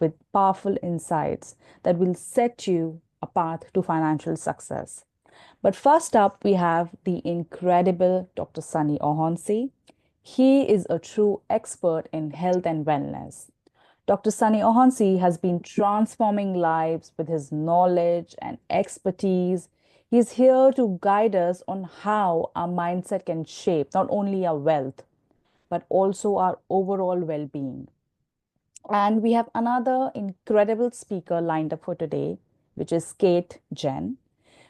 with powerful insights that will set you a path to financial success. But first up, we have the incredible Dr. Sunny Ohonsi. He is a true expert in health and wellness. Dr. Sunny Ohonsi has been transforming lives with his knowledge and expertise. He's here to guide us on how our mindset can shape not only our wealth, but also our overall well being. And we have another incredible speaker lined up for today, which is Kate Jen.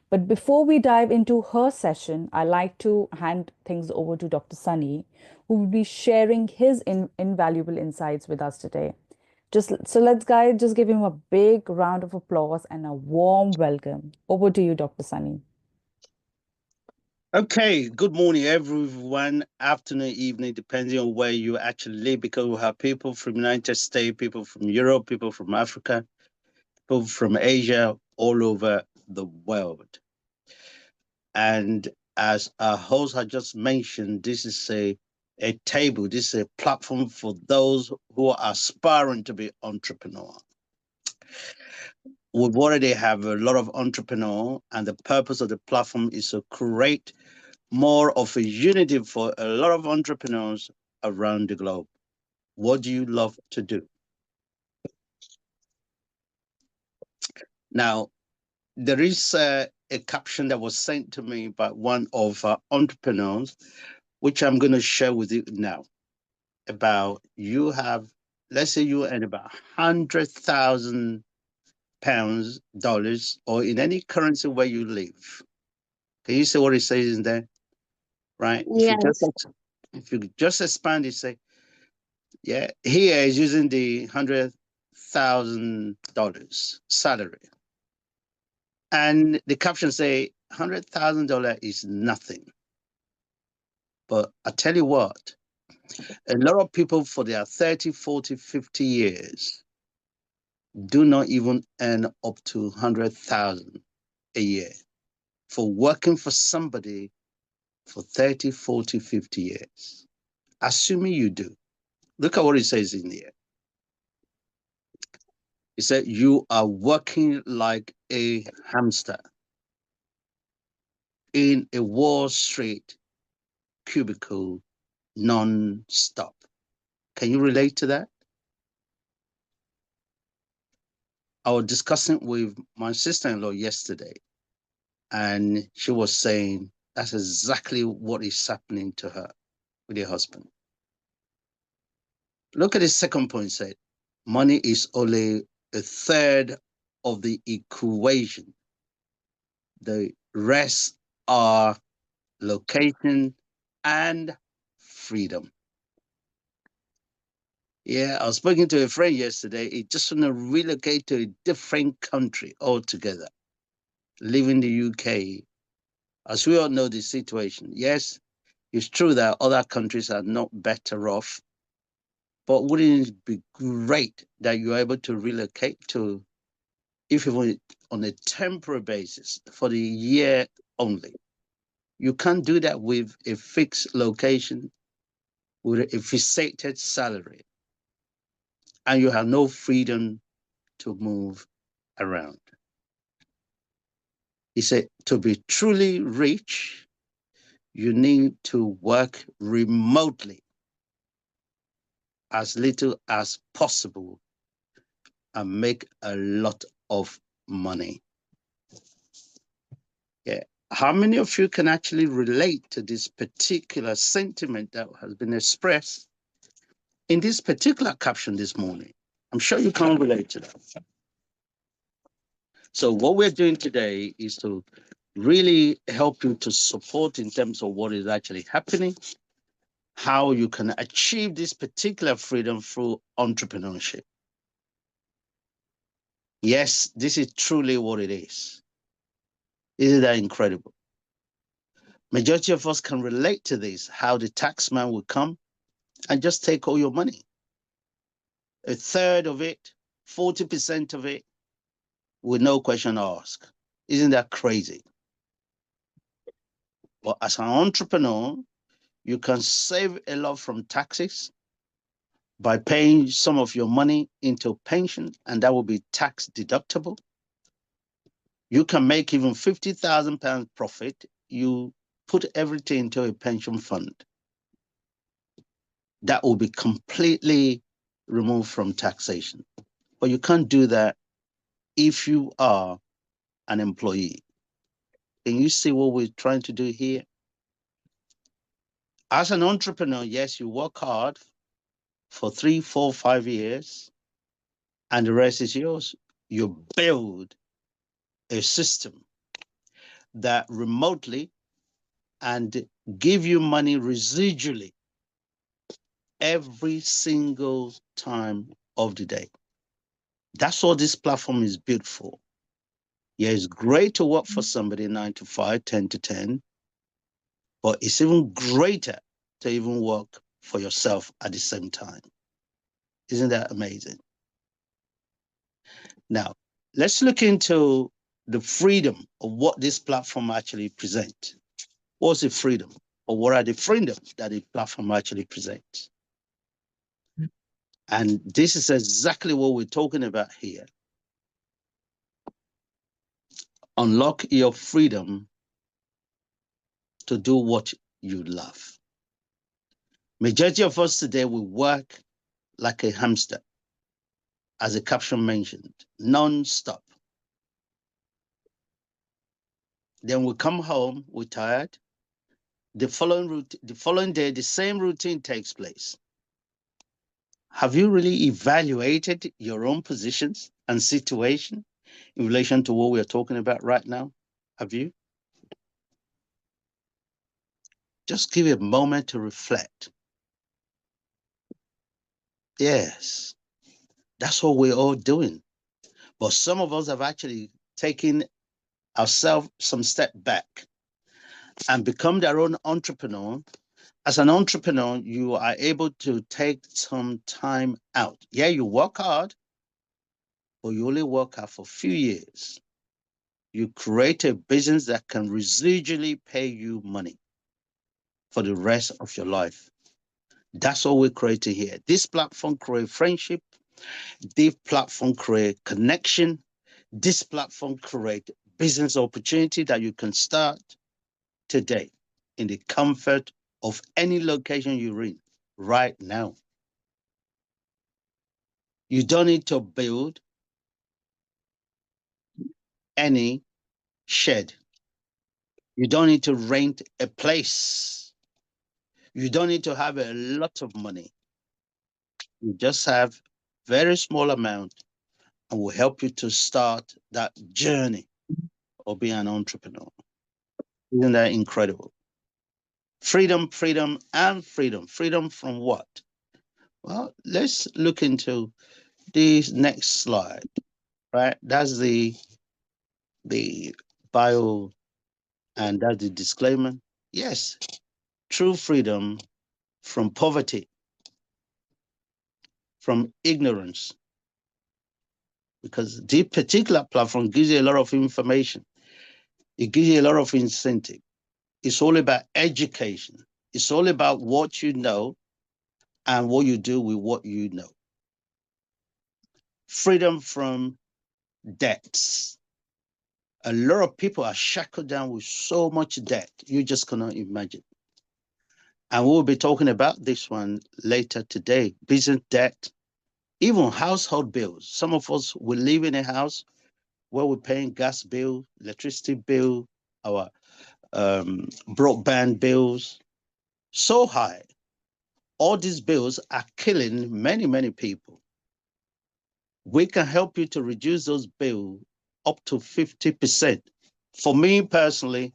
But before we dive into her session, I like to hand things over to Dr. Sunny, who will be sharing his invaluable insights with us today. Let's guys just give him a big round of applause and a warm welcome. Over to you, Dr. Sunny. Okay, good morning, everyone. Afternoon, evening, depending on where you actually live, because we have people from United States, people from Europe, people from Africa, people from Asia, all over the world. And as our host had just mentioned, this is a table, this is a platform for those who are aspiring to be entrepreneur. We already have a lot of entrepreneur, and the purpose of the platform is to create more of a unity for a lot of entrepreneurs around the globe. What do you love to do? Now, there is a caption that was sent to me by one of our entrepreneurs, which I'm going to share with you now. About you have, let's say you earn about £100,000, dollars, or in any currency where you live. Can you see what it says in there? Right? Yes. If you just expand it, say, yeah, here is using the $100,000 salary, and the caption say $100,000 is nothing. But I tell you what, a lot of people for their 30, 40, 50 years do not even earn up to 100,000 a year for working for somebody for 30, 40, 50 years. Assuming you do. Look at what it says in here. It said you are working like a hamster in a Wall Street cubicle non-stop. Can you relate to that? I was discussing with my sister-in-law yesterday, and she was saying that's exactly what is happening to her with her husband. Look at the second point, said money is only a third of the equation. The rest are location and freedom. Yeah, I was speaking to a friend yesterday. He just want to relocate to a different country altogether, live in the UK. As we all know the situation, yes, it's true that other countries are not better off, but wouldn't it be great that you're able to relocate to, if even on a temporary basis, for the year only? You can't do that with a fixed location, with a fixated salary, and you have no freedom to move around. He said, to be truly rich, you need to work remotely as little as possible and make a lot of money. Yeah. How many of you can actually relate to this particular sentiment that has been expressed in this particular caption this morning? I'm sure you can relate to that. So what we're doing today is to really help you to support in terms of what is actually happening, how you can achieve this particular freedom through entrepreneurship. Yes, this is truly what it is. Isn't that incredible? Majority of us can relate to this, how the taxman will come and just take all your money. A third of it, 40% of it, with no question asked. Isn't that crazy? But as an entrepreneur, you can save a lot from taxes. by paying some of your money into pension, and that will be tax deductible. You can make even £50,000 profit. You put everything into a pension fund. That will be completely removed from taxation. But you can't do that if you are an employee. Can you see what we're trying to do here? As an entrepreneur, yes, you work hard for 3, 4, 5 years, and the rest is yours. You build a system that remotely and give you money residually every single time of the day. That's what this platform is built for. Yeah, it's great to work for somebody 9 to 5, 10 to 10, but it's even greater to even work for yourself at the same time. Isn't that amazing? Now, let's look into the freedom of what this platform actually presents. What's the freedom, or what are the freedoms that the platform actually presents? And this is exactly what we're talking about here. Unlock your freedom to do what you love. Majority of us today, we work like a hamster, as the caption mentioned, non-stop. Then we come home, we're tired. The following day, the same routine takes place. Have you really evaluated your own positions and situation in relation to what we're talking about right now? Have you? Just give it a moment to reflect. Yes, that's what we're all doing. But some of us have actually taken ourselves some step back and become their own entrepreneur. As an entrepreneur, you are able to take some time out. Yeah, you work hard, but you only work hard for a few years. You create a business that can residually pay you money for the rest of your life. That's what we're creating here. This platform creates friendship. This platform creates connection. This platform creates business opportunity that you can start today in the comfort of any location you're in right now. You don't need to build any shed. You don't need to rent a place. You don't need to have a lot of money. You just have very small amount, and will help you to start that journey of being an entrepreneur. Isn't that incredible? Freedom, freedom, and freedom. Freedom from what? Well, let's look into this next slide, right? That's the bio, and that's the disclaimer. Yes, true freedom from poverty, from ignorance, because this particular platform gives you a lot of information. It gives you a lot of incentive. It's all about education. It's all about what you know and what you do with what you know. Freedom from debts. A lot of people are shackled down with so much debt, you just cannot imagine. And we'll be talking about this one later today. Business debt, even household bills. Some of us will live in a house where we're paying gas bill, electricity bill, our broadband bills, so high. All these bills are killing many, many people. We can help you to reduce those bills up to 50%. For me personally,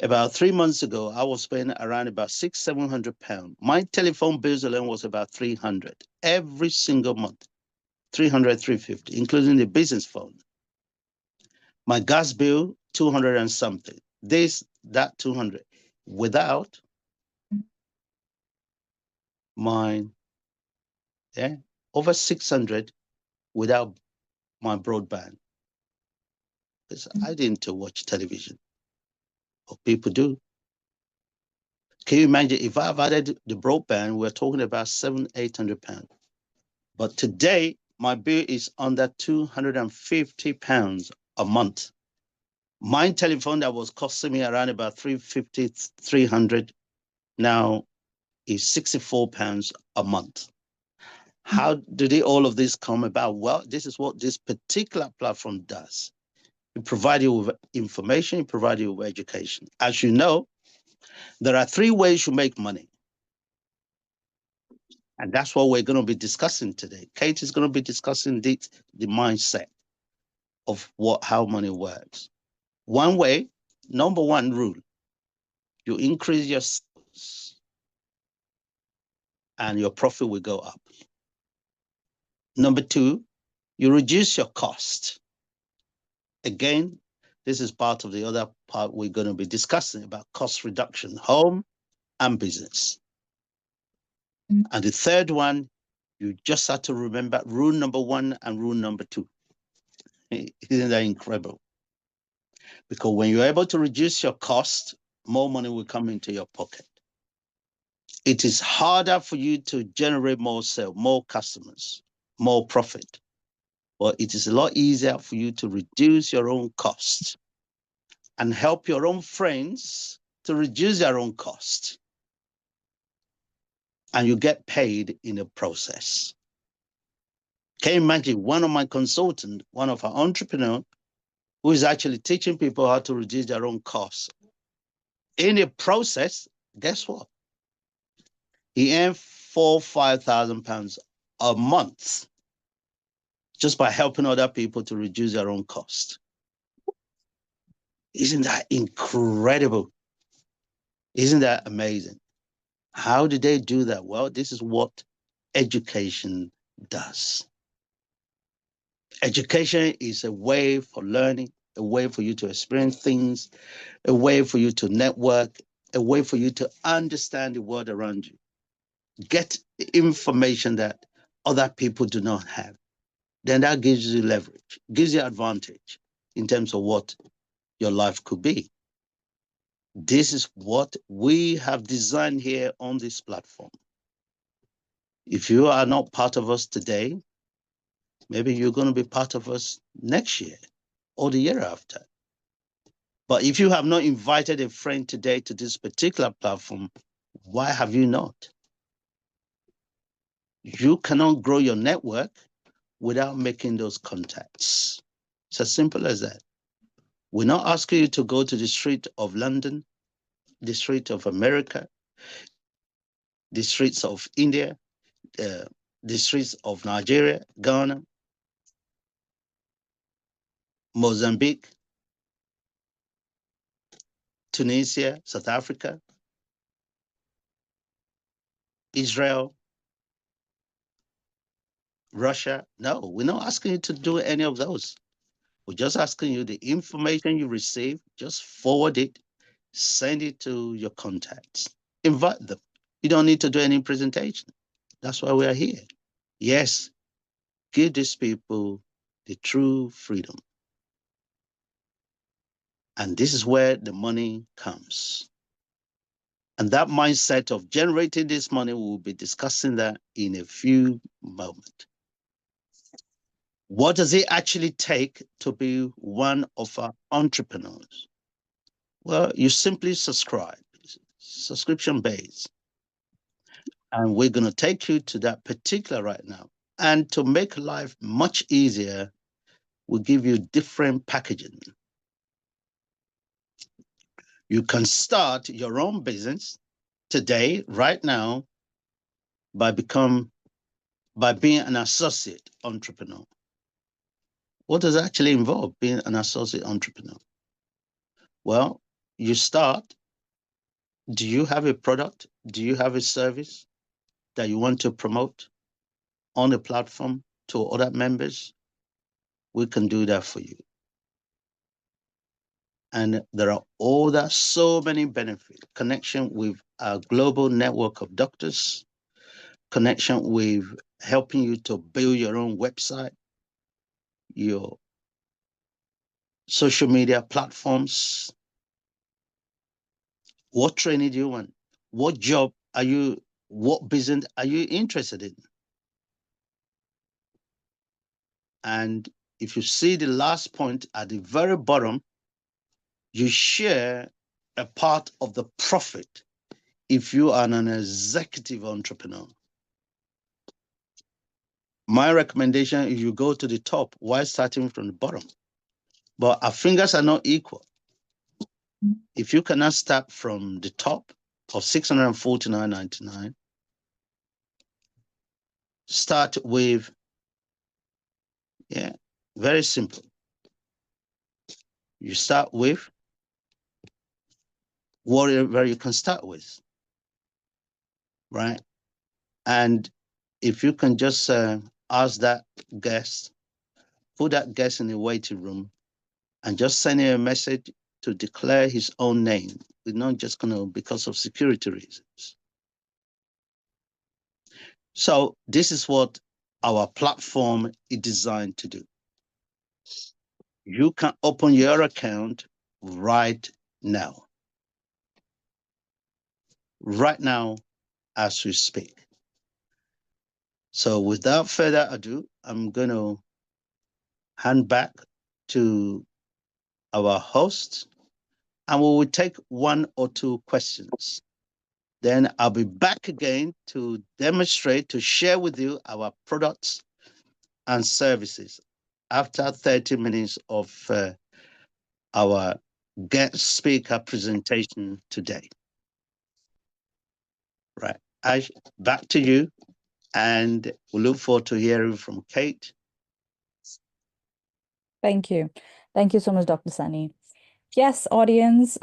about 3 months ago, I was paying around about £600-700. My telephone bills alone was about 300 every single month, 300-350, including the business phone. My gas bill, 200 and something. This, that, 200, without mine, yeah, over 600 without my broadband. Because I didn't watch television, but people do. Can you imagine if I've added the broadband, we're talking about £700-800. But today, my bill is under £250 a month. My telephone that was costing me around about £350, £300 now is £64 a month. How did all of this come about? Well, this is what this particular platform does. It provides you with information, it provides you with education. As you know, there are 3 ways you make money. And that's what we're going to be discussing today. Kate is going to be discussing the mindset of how money works. One way, number 1 rule, you increase your sales and your profit will go up. Number 2, you reduce your cost. Again, this is part of the other part we're going to be discussing about cost reduction, home and business. And the third one, you just have to remember rule number 1 and rule number 2. Isn't that incredible? Because when you're able to reduce your cost, more money will come into your pocket. It is harder for you to generate more sales, more customers, more profit. But it is a lot easier for you to reduce your own costs and help your own friends to reduce their own costs. And you get paid in the process. Can you imagine one of my consultants, one of our entrepreneurs, who is actually teaching people how to reduce their own costs? In the process, guess what? He earned £4,000-5,000 a month just by helping other people to reduce their own cost. Isn't that incredible? Isn't that amazing? How did they do that? Well, this is what education does. Education is a way for learning, a way for you to experience things, a way for you to network, a way for you to understand the world around you. Get information that other people do not have. Then that gives you leverage, gives you advantage in terms of what your life could be. This is what we have designed here on this platform. If you are not part of us today, maybe you're going to be part of us next year or the year after. But if you have not invited a friend today to this particular platform, why have you not? You cannot grow your network without making those contacts. It's as simple as that. We're not asking you to go to the street of London, the street of America, the streets of India, the streets of Nigeria, Ghana, Mozambique, Tunisia, South Africa, Israel, Russia. No, we're not asking you to do any of those. We're just asking you the information you receive, just forward it, send it to your contacts, invite them. You don't need to do any presentation. That's why we are here. Yes, give these people the true freedom. And this is where the money comes. And that mindset of generating this money, we'll be discussing that in a few moments. What does it actually take to be one of our entrepreneurs? Well, you simply subscribe, subscription based. And we're going to take you to that particular right now. And to make life much easier, we'll give you different packaging. You can start your own business today, right now, by being an associate entrepreneur. What does it actually involve being an associate entrepreneur? Well, you start. Do you have a product? Do you have a service that you want to promote on the platform to other members? We can do that for you. And there are so many benefits. Connection with a global network of doctors, connection with helping you to build your own website, your social media platforms. What training do you want? what business are you interested in? And if you see the last point at the very bottom, you share a part of the profit if you are an executive entrepreneur. My recommendation is you go to the top while starting from the bottom. But our fingers are not equal. If you cannot start from the top of $649.99, start with, very simple. You start with whatever you can start with, right? And if you can just ask that guest, put that guest in the waiting room, and just send him a message to declare his own name. We're not just going to, because of security reasons. So this is what our platform is designed to do. You can open your account right now as we speak. So without further ado, I'm going to hand back to our host, and we will take one or two questions. Then I'll be back again to demonstrate, to share with you our products and services after 30 minutes of our guest speaker presentation today. Right. Ash, back to you, and we look forward to hearing from Kate. Thank you. Thank you so much, Dr. Sunny. Yes, audience,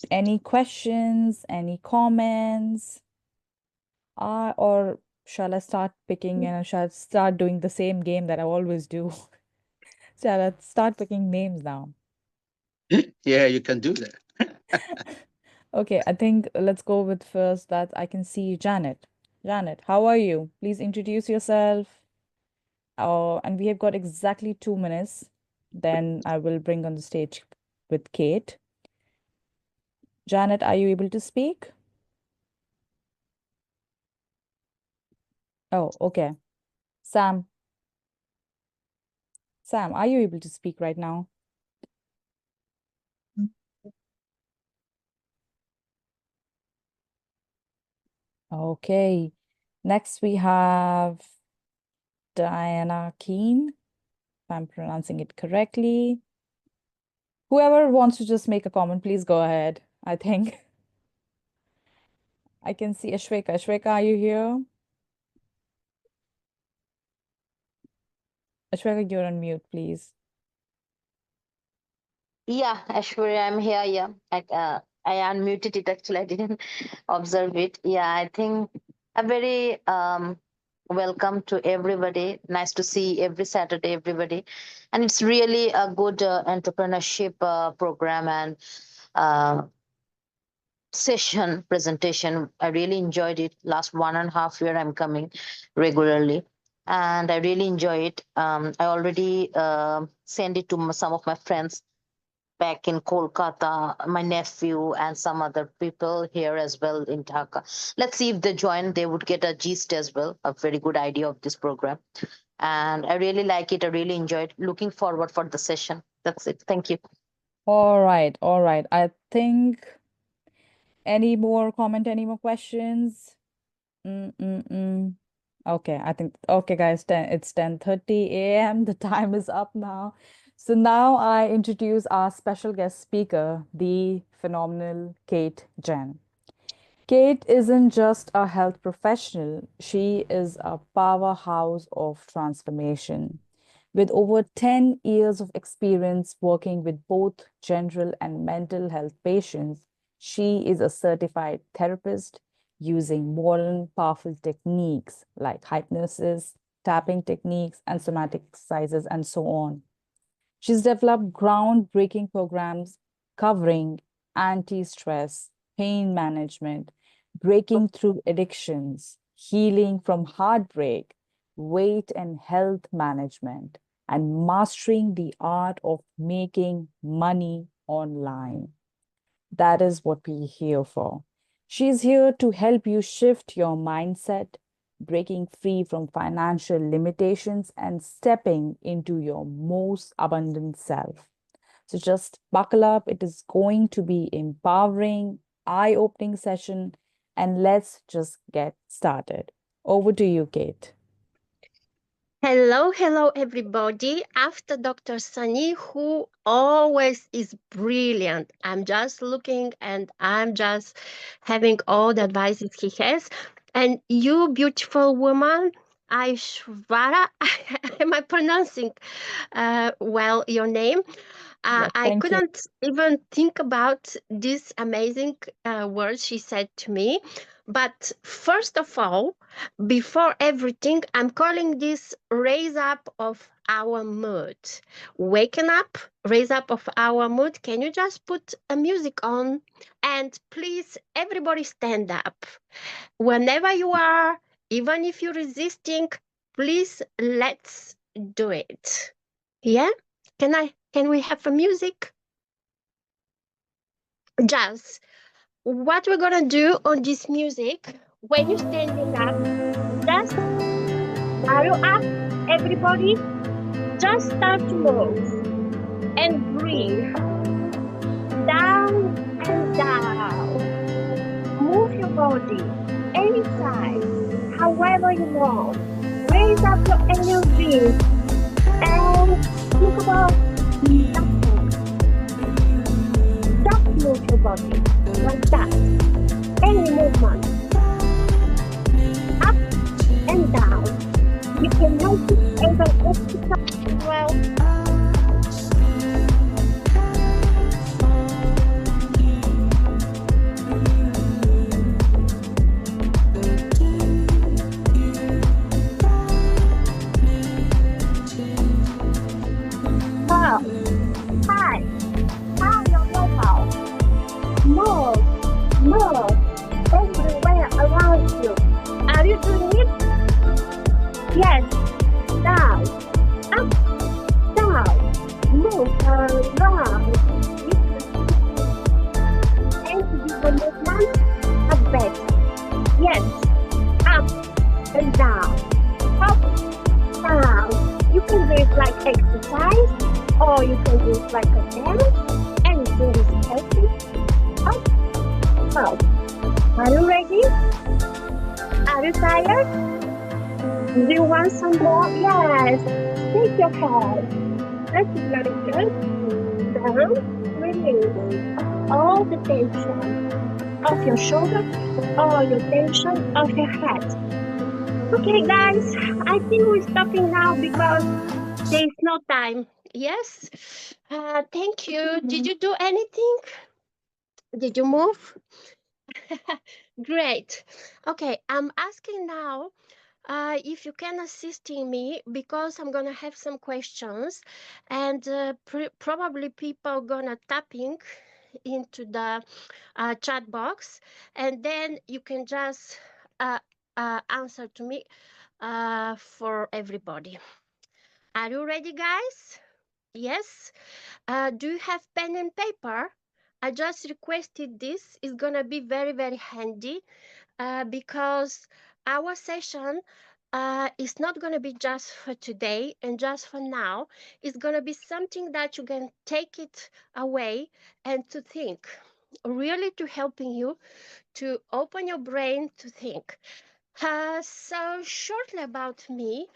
any questions, any comments? Or shall I start picking and shall I start doing the same game that I always do? Shall I start picking names now? Yeah, you can do that. Okay, I think let's go with first that I can see Janet. Janet, how are you? Please introduce yourself. And we have got exactly 2 minutes. Then I will bring on the stage with Kate. Janet, are you able to speak? Oh, okay. Sam, are you able to speak right now? Okay. Next we have Diana Keen, if I'm pronouncing it correctly. Whoever wants to just make a comment, please go ahead. I think I can see Ashweka. Ashweka, are you here? Ashweka, you're on mute, please. Yeah, Ashwarya, I'm here. Yeah, I unmuted it actually. I didn't observe it. Yeah, I think a very welcome to everybody. Nice to see every Saturday, everybody, and it's really a good entrepreneurship program and uh, session presentation. I really enjoyed it. Last 1.5 year, I'm coming regularly, and I really enjoy it. I already send it to some of my friends back in Kolkata, my nephew and some other people here as well in Dhaka. Let's see if they join, they would get a gist as well, a very good idea of this program. And I really like it. I really enjoyed. Looking forward for the session. That's it. Thank you. All right, all right. I think any more comment, any more questions? Okay, I think okay, guys, it's 10:30 a.m. The time is up now. So now I introduce our special guest speaker, the phenomenal Kate Jen. Kate isn't just a health professional, she is a powerhouse of transformation. With over 10 years of experience working with both general and mental health patients, she is a certified therapist using modern, powerful techniques like hypnosis, tapping techniques, and somatic exercises, and so on. She's developed groundbreaking programs covering anti stress, pain management, breaking through addictions, healing from heartbreak, weight and health management, and mastering the art of making money online. That is what we're here for. She's here to help you shift your mindset, breaking free from financial limitations and stepping into your most abundant self. So just buckle up. It is going to be empowering, eye-opening session, and let's just get started. Over to you, Kate. Hello, everybody. After Dr. Sunny, who always is brilliant, I'm just looking and I'm just having all the advices he has. And you, beautiful woman, Aishwara, am I pronouncing well your name? Yes, I thank you. couldn't even think about this amazing words she said to me. But first of all, before everything, I'm calling this raise up of our mood. Waking up, raise up of our mood. Can you just put a music on? And please, everybody stand up. Whenever you are, even if you're resisting, please let's do it. Yeah? Can we have a music? Just what we're gonna do on this music when you're standing up, just are you up, everybody? Just start to move and breathe down and down. Move your body any side, however you want. Raise up your energy and think about nothing. Just move your body like that. Any movement, up and down. You can make it as an exercise as well. Up, high, high on your house. Move, move, everywhere around you. Are you doing it? Yes. Down, up, down. Move around. You can and do the movement a better. Yes. Up and down. Up, down. You can do it like exercise or you can do it like a dance. Anything is healthy. Up, up. Are you ready? Are you tired? Do you want some more? Yes. Take your head. That's very good. Down. Release all the tension of your shoulder or your tension of your head. Okay, guys. I think we're stopping now because there is no time. Yes. Thank you. Did you do anything? Did you move? Great. Okay, I'm asking now if you can assist in me because I'm gonna have some questions and probably people gonna tapping into the chat box and then you can just answer to me for everybody. Are you ready, guys? Yes. Do you have pen and paper? I just requested this. It's gonna be very, very handy because our session is not going to be just for today and just for now. It's going to be something that you can take it away and to think, really to helping you to open your brain to think. So shortly about me,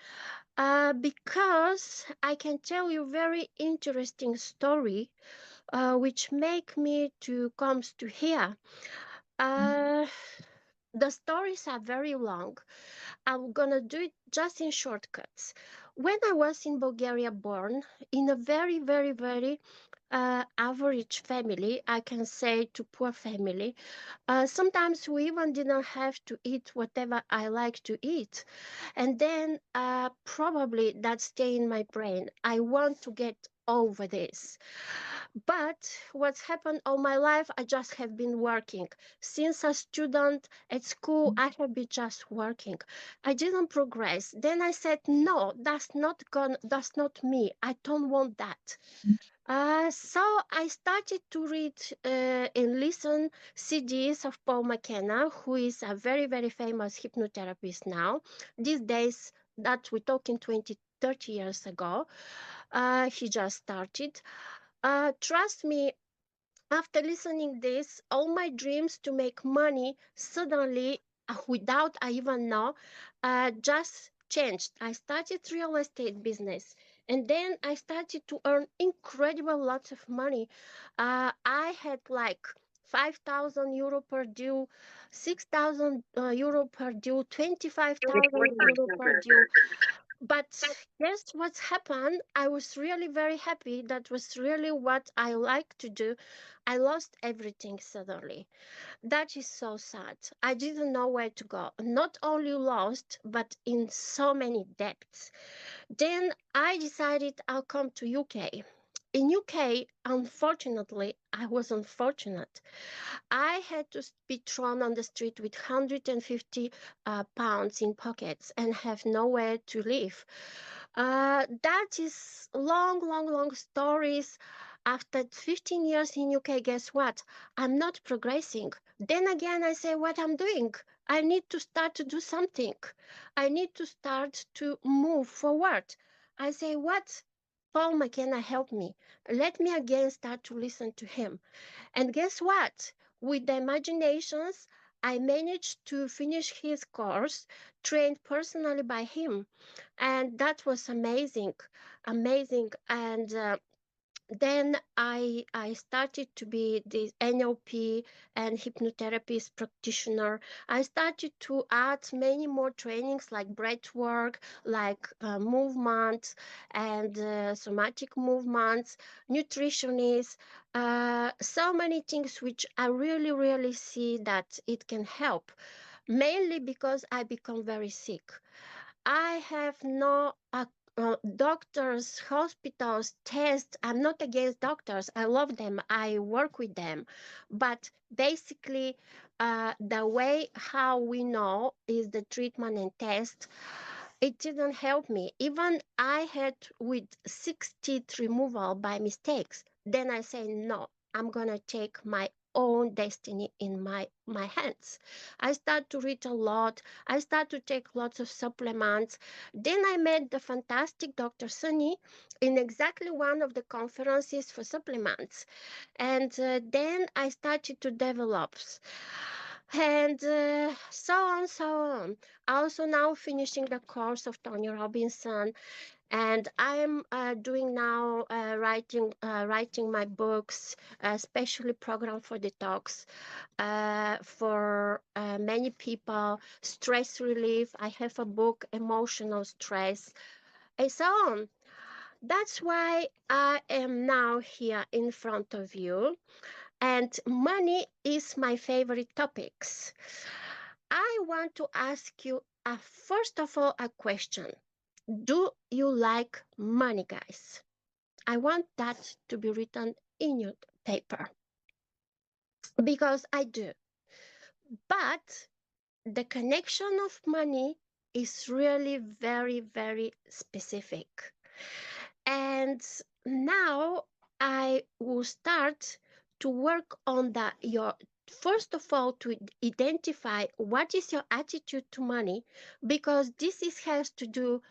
because I can tell you very interesting story which make me to comes to here. The stories are very long. I'm gonna do it just in shortcuts. When I was in Bulgaria, born in a very, very, very average family, I can say to poor family. Sometimes we even didn't have to eat whatever I like to eat, and then probably that stay in my brain. I want to get over this. But what's happened all my life, I just have been working. Since a student at school, I have been just working. I didn't progress. Then I said, no, that's not me. I don't want that. So I started to read and listen CDs of Paul McKenna, who is a very, very famous hypnotherapist now. These days, that we're talking 20, 30 years ago, he just started. Trust me, after listening this, all my dreams to make money suddenly, without I even know, just changed. I started real estate business, and then I started to earn incredible lots of money. I had like 5,000 euro per due, 6,000 euro per due, 25,000 euro per due. But guess what's happened? I was really very happy. That was really what I like to do. I lost everything suddenly. That is so sad. I didn't know where to go. Not only lost, but in so many debts. Then I decided I'll come to UK. In UK, unfortunately, I was unfortunate. I had to be thrown on the street with 150 pounds in pockets and have nowhere to live. That is long, long, long stories. After 15 years in UK, guess what? I'm not progressing. Then again, I say what I'm doing. I need to start to do something. I need to start to move forward. I say, what? Paul McKenna, help me. Let me again start to listen to him. And guess what? With the imaginations, I managed to finish his course, trained personally by him. And that was amazing, amazing. And then I started to be the NLP and hypnotherapist practitioner. I started to add many more trainings like breath work, like movements and somatic movements, nutritionists, so many things which I really, really see that it can help. Mainly because I become very sick. I have no doctors, hospitals, tests. I'm not against doctors. I love them. I work with them. But basically, the way how we know is the treatment and test. It didn't help me. Even I had with 6 teeth removal by mistakes. Then I say, no, I'm going to take my own destiny in my hands. I start to read a lot. I start to take lots of supplements. Then I met the fantastic Dr. Sunny in exactly one of the conferences for supplements. And then I started to develop. And so on, so on. Also now finishing the course of Tony Robinson, and I'm doing now writing my books, especially program for detox for many people, stress relief. I have a book, emotional stress, and so on. That's why I am now here in front of you, and money is my favorite topics. I want to ask you, first of all, a question. Do you like money, guys? I want that to be written in your paper because I do. But the connection of money is really very, very specific. And now I will start to work on your first of all to identify what is your attitude to money, because has to do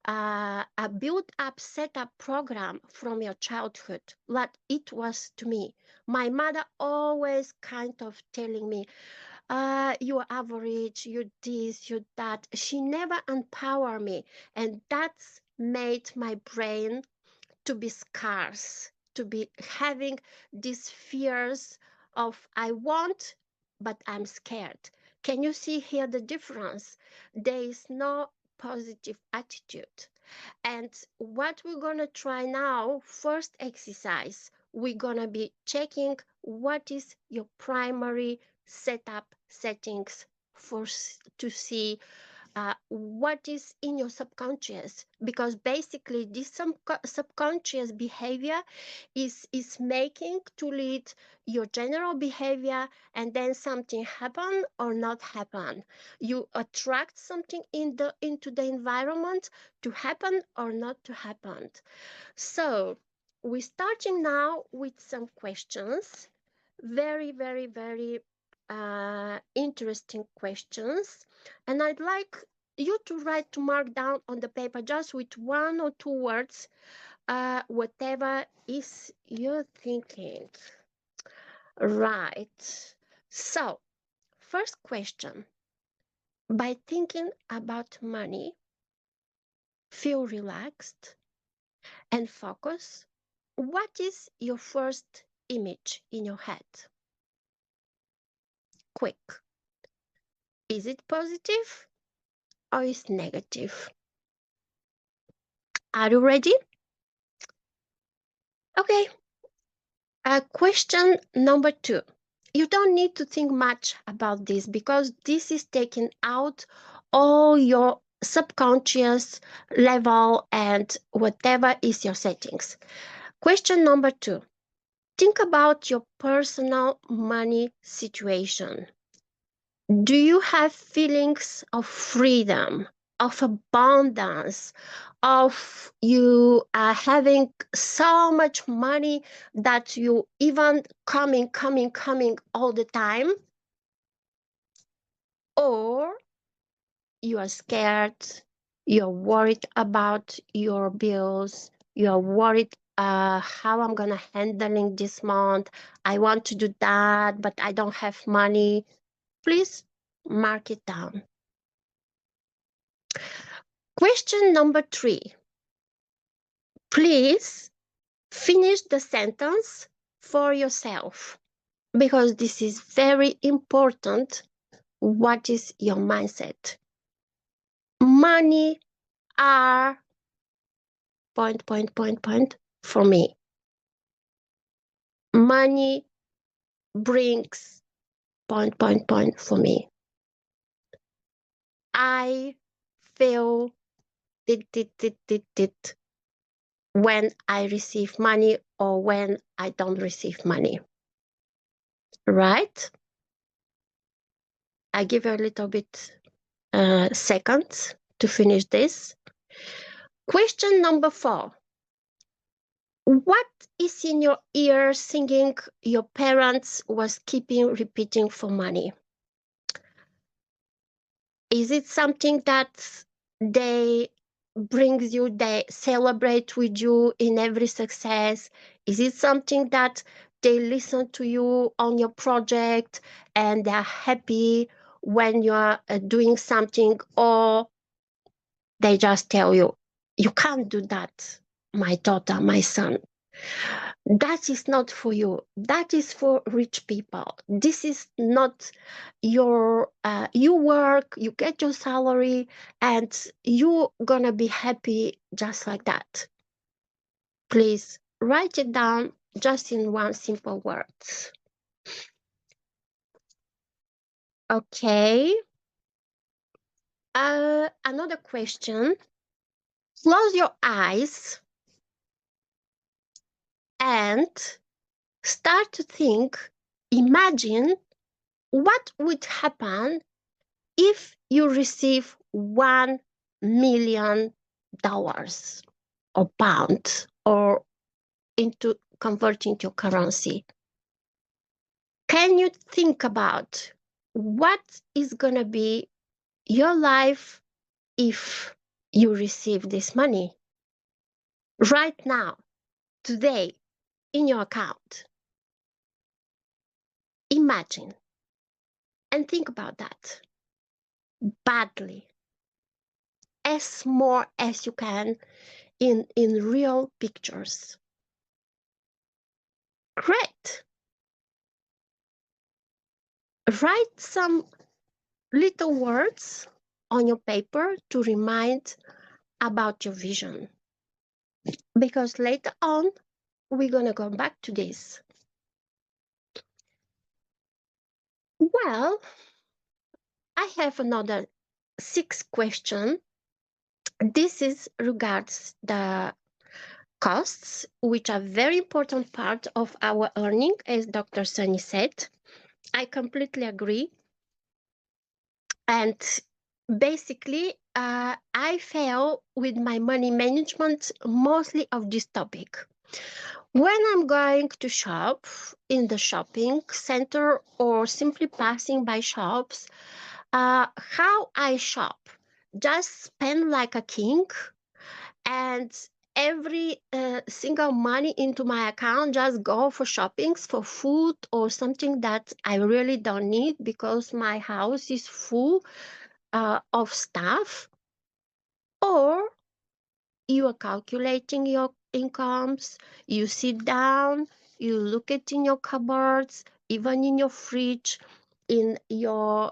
a build up setup program from your childhood, like it was to me. My mother always kind of telling me, you're average, you're this, you're that. She never empowered me, and that's made my brain to be scarce, to be having these fears of I want, but I'm scared. Can you see here the difference? There is no positive attitude. And what we're going to try now, first exercise, we're going to be checking what is your primary setup settings to see what is in your subconscious, because basically this subconscious behavior is making to lead your general behavior, and then something happen or not happen. You attract something into the environment to happen or not to happen. So we're starting now with some questions. Very, very, very interesting questions. And I'd like you to write, to mark down on the paper just with 1 or 2 words, whatever is you're thinking. Right. So, first question. By thinking about money, feel relaxed and focus. What is your first image in your head? Quick. Is it positive or is it negative? Are you ready? Okay. Question number 2. You don't need to think much about this because this is taking out all your subconscious level and whatever is your settings. Question number 2. Think about your personal money situation. Do you have feelings of freedom, of abundance, of you having so much money that you even coming all the time? Or you are scared, you're worried about your bills, you're worried how I'm gonna handling this month. I want to do that, but I don't have money. Please mark it down. Question number 3. Please finish the sentence for yourself because this is very important. What is your mindset? Money are ... for me. Money brings ... for me. I feel when I receive money or when I don't receive money. Right? I give you a little bit seconds to finish this. Question number 4. What is in your ear singing your parents was keeping repeating for money? Is it something that they brings you, they celebrate with you in every success? Is it something that they listen to you on your project and they're happy when you're doing something, or they just tell you, you can't do that, my daughter, my son? That is not for you. That is for rich people. This is not your, you work, you get your salary, and you're gonna be happy just like that. Please write it down just in 1 simple words. Okay. Another question. Close your eyes and start to think, imagine what would happen if you receive $1 million or pound or into converting to currency. Can you think about what is gonna be your life if you receive this money right now, today, in your account? Imagine and think about that badly, as more as you can in real pictures. Great. Write some little words on your paper to remind about your vision, because later on we're gonna go back to this. Well, I have another 6 question. This is regards the costs, which are very important part of our earning, as Dr. Sunny said. I completely agree. And basically, I fail with my money management mostly of this topic. When I'm going to shop in the shopping center or simply passing by shops, how I shop, just spend like a king, and every single money into my account just go for shoppings for food or something that I really don't need because my house is full of stuff. Or you are calculating your incomes, you sit down, you look at in your cupboards, even in your fridge, in your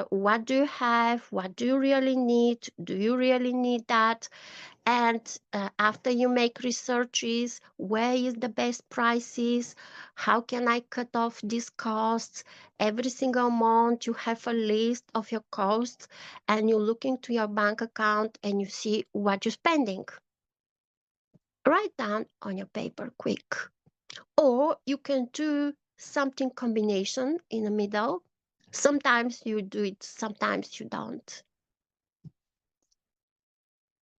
what do you have, what do you really need, do you really need that? And after you make researches, where is the best prices, how can I cut off these costs? Every single month you have a list of your costs, and you look into your bank account and you see what you're spending. Write down on your paper quick. Or you can do something combination in the middle. Sometimes you do it, sometimes you don't.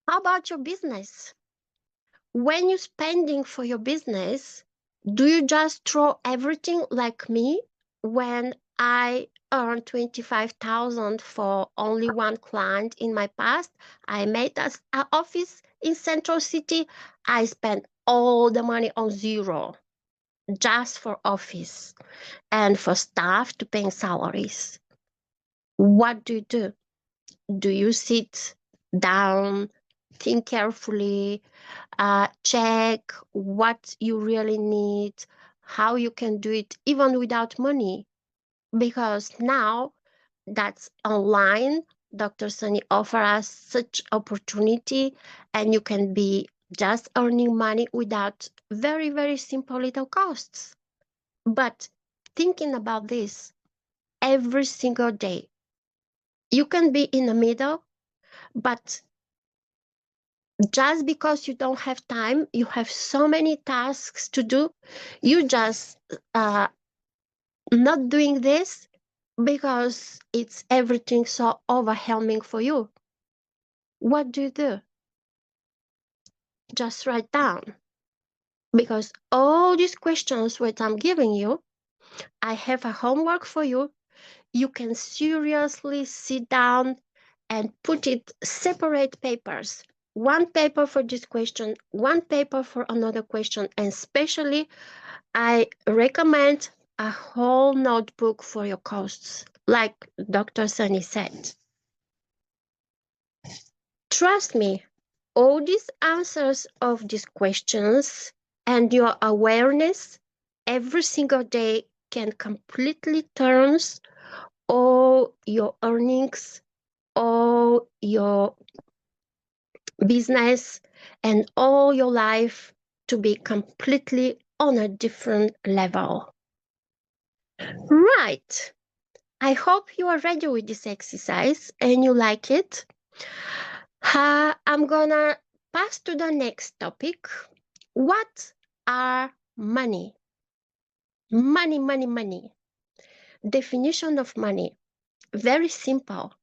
How about your business? When you're spending for your business, do you just throw everything like me? When I earned 25,000 for only one client in my past, I made an office in Central City. I spent all the money on zero just for office and for staff to pay salaries. What do you do? Do you sit down, think carefully, check what you really need, how you can do it even without money? Because now that's online, Dr. Sunny offers us such opportunity, and you can be just earning money without very, very simple little costs. But thinking about this every single day, you can be in the middle, but just because you don't have time, you have so many tasks to do, you just not doing this because it's everything so overwhelming for you. What do you do? Just write down. Because all these questions which I'm giving you, I have a homework for you. You can seriously sit down and put it separate papers. One paper for this question, one paper for another question, and especially I recommend a whole notebook for your costs, like Dr. Sunny said. Trust me, all these answers of these questions and your awareness every single day can completely turn all your earnings, all your business, and all your life to be completely on a different level. Right. I hope you are ready with this exercise and you like it. I'm gonna pass to the next topic. What are money? Money, money, money. Definition of money. Very simple.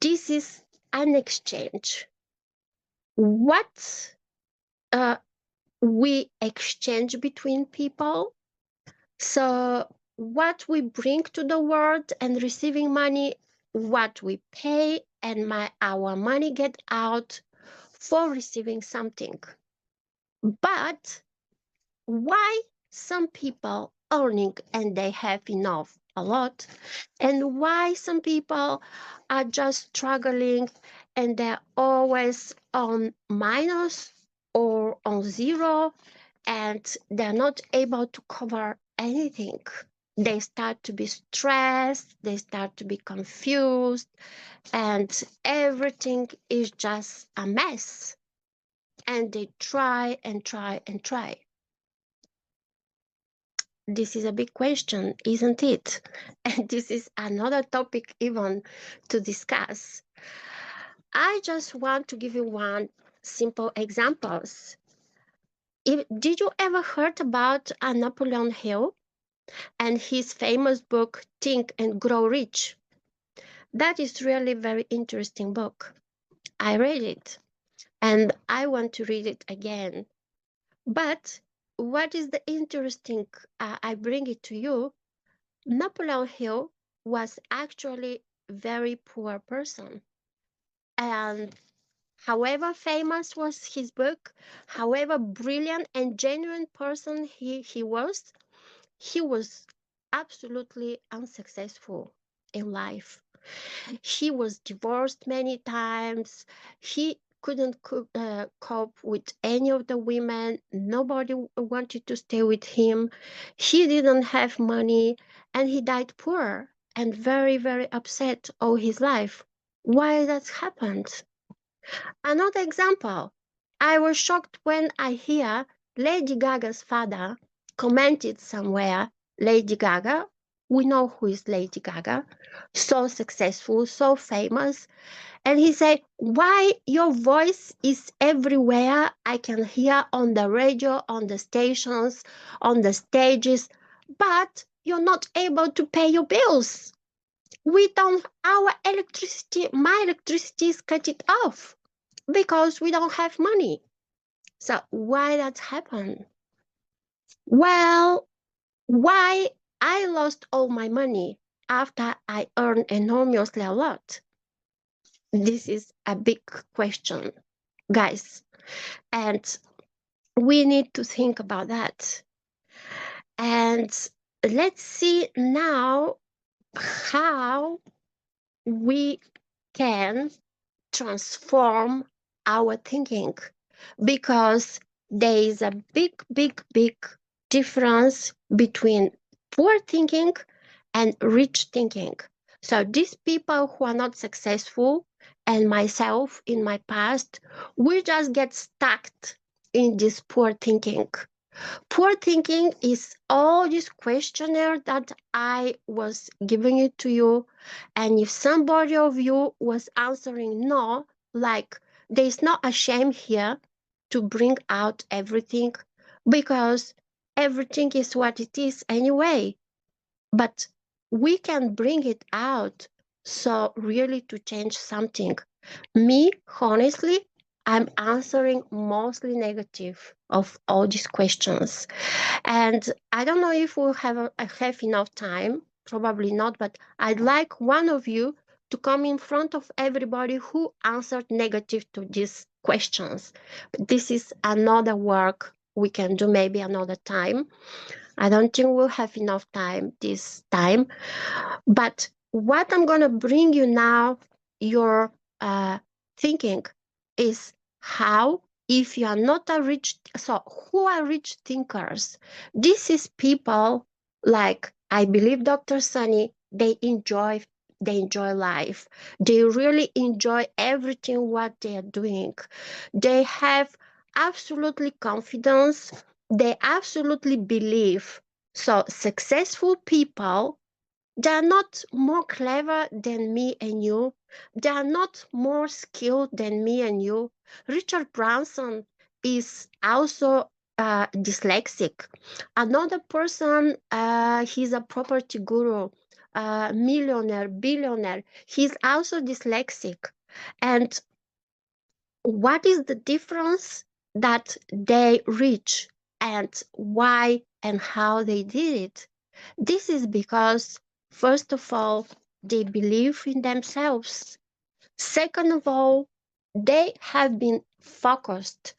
This is an exchange. What we exchange between people. So what we bring to the world and receiving money, what we pay and our money get out for receiving something. But why some people earning and they have enough a lot, and why some people are just struggling and they're always on minus or on zero, and they're not able to cover anything? They start to be stressed, they start to be confused, and everything is just a mess. And they try and try and try. This is a big question, isn't it? And this is another topic even to discuss. I just want to give you one simple examples. Did you ever heard about Napoleon Hill and his famous book, Think and Grow Rich? That is really very interesting book. I read it and I want to read it again. But what is the interesting, I bring it to you, Napoleon Hill was actually very poor person. And however famous was his book, however brilliant and genuine person he was absolutely unsuccessful in life. He was divorced many times. He couldn't cope with any of the women. Nobody wanted to stay with him. He didn't have money and he died poor and very, very upset all his life. Why that happened? Another example. I was shocked when I hear Lady Gaga's father commented somewhere, Lady Gaga, we know who is Lady Gaga, so successful, so famous, and he said, why your voice is everywhere? I can hear on the radio, on the stations, on the stages, but you're not able to pay your bills. Our electricity, my electricity is cut it off because we don't have money. So why that happened? Well, why I lost all my money after I earned enormously a lot? This is a big question, guys, and we need to think about that. And let's see now how we can transform our thinking, because there is a big difference between poor thinking and rich thinking. So these people who are not successful, and myself in my past, we just get stuck in this poor thinking. Poor thinking is all this questionnaire that I was giving it to you. And if somebody of you was answering no, like there's not a shame here to bring out everything, because everything is what it is anyway. But we can bring it out, so really to change something. Me, honestly, I'm answering mostly negative of all these questions. And I don't know if we'll have enough time, probably not, but I'd like one of you to come in front of everybody who answered negative to these questions. This is another work we can do maybe another time. I don't think we'll have enough time this time. But what I'm going to bring you now, your thinking, is how, if you are not a rich, so who are rich thinkers? This is people like, I believe Dr. Sunny, they enjoy life. They really enjoy everything what they are doing. They have absolutely confidence. They absolutely believe. So successful people, they're not more clever than me and you. They are not more skilled than me and you. Richard Branson is also dyslexic. Another person, he's a property guru, millionaire, billionaire. He's also dyslexic. And what is the difference that they reach, and why and how they did it? This is because, first of all, they believe in themselves. Second of all, they have been focused.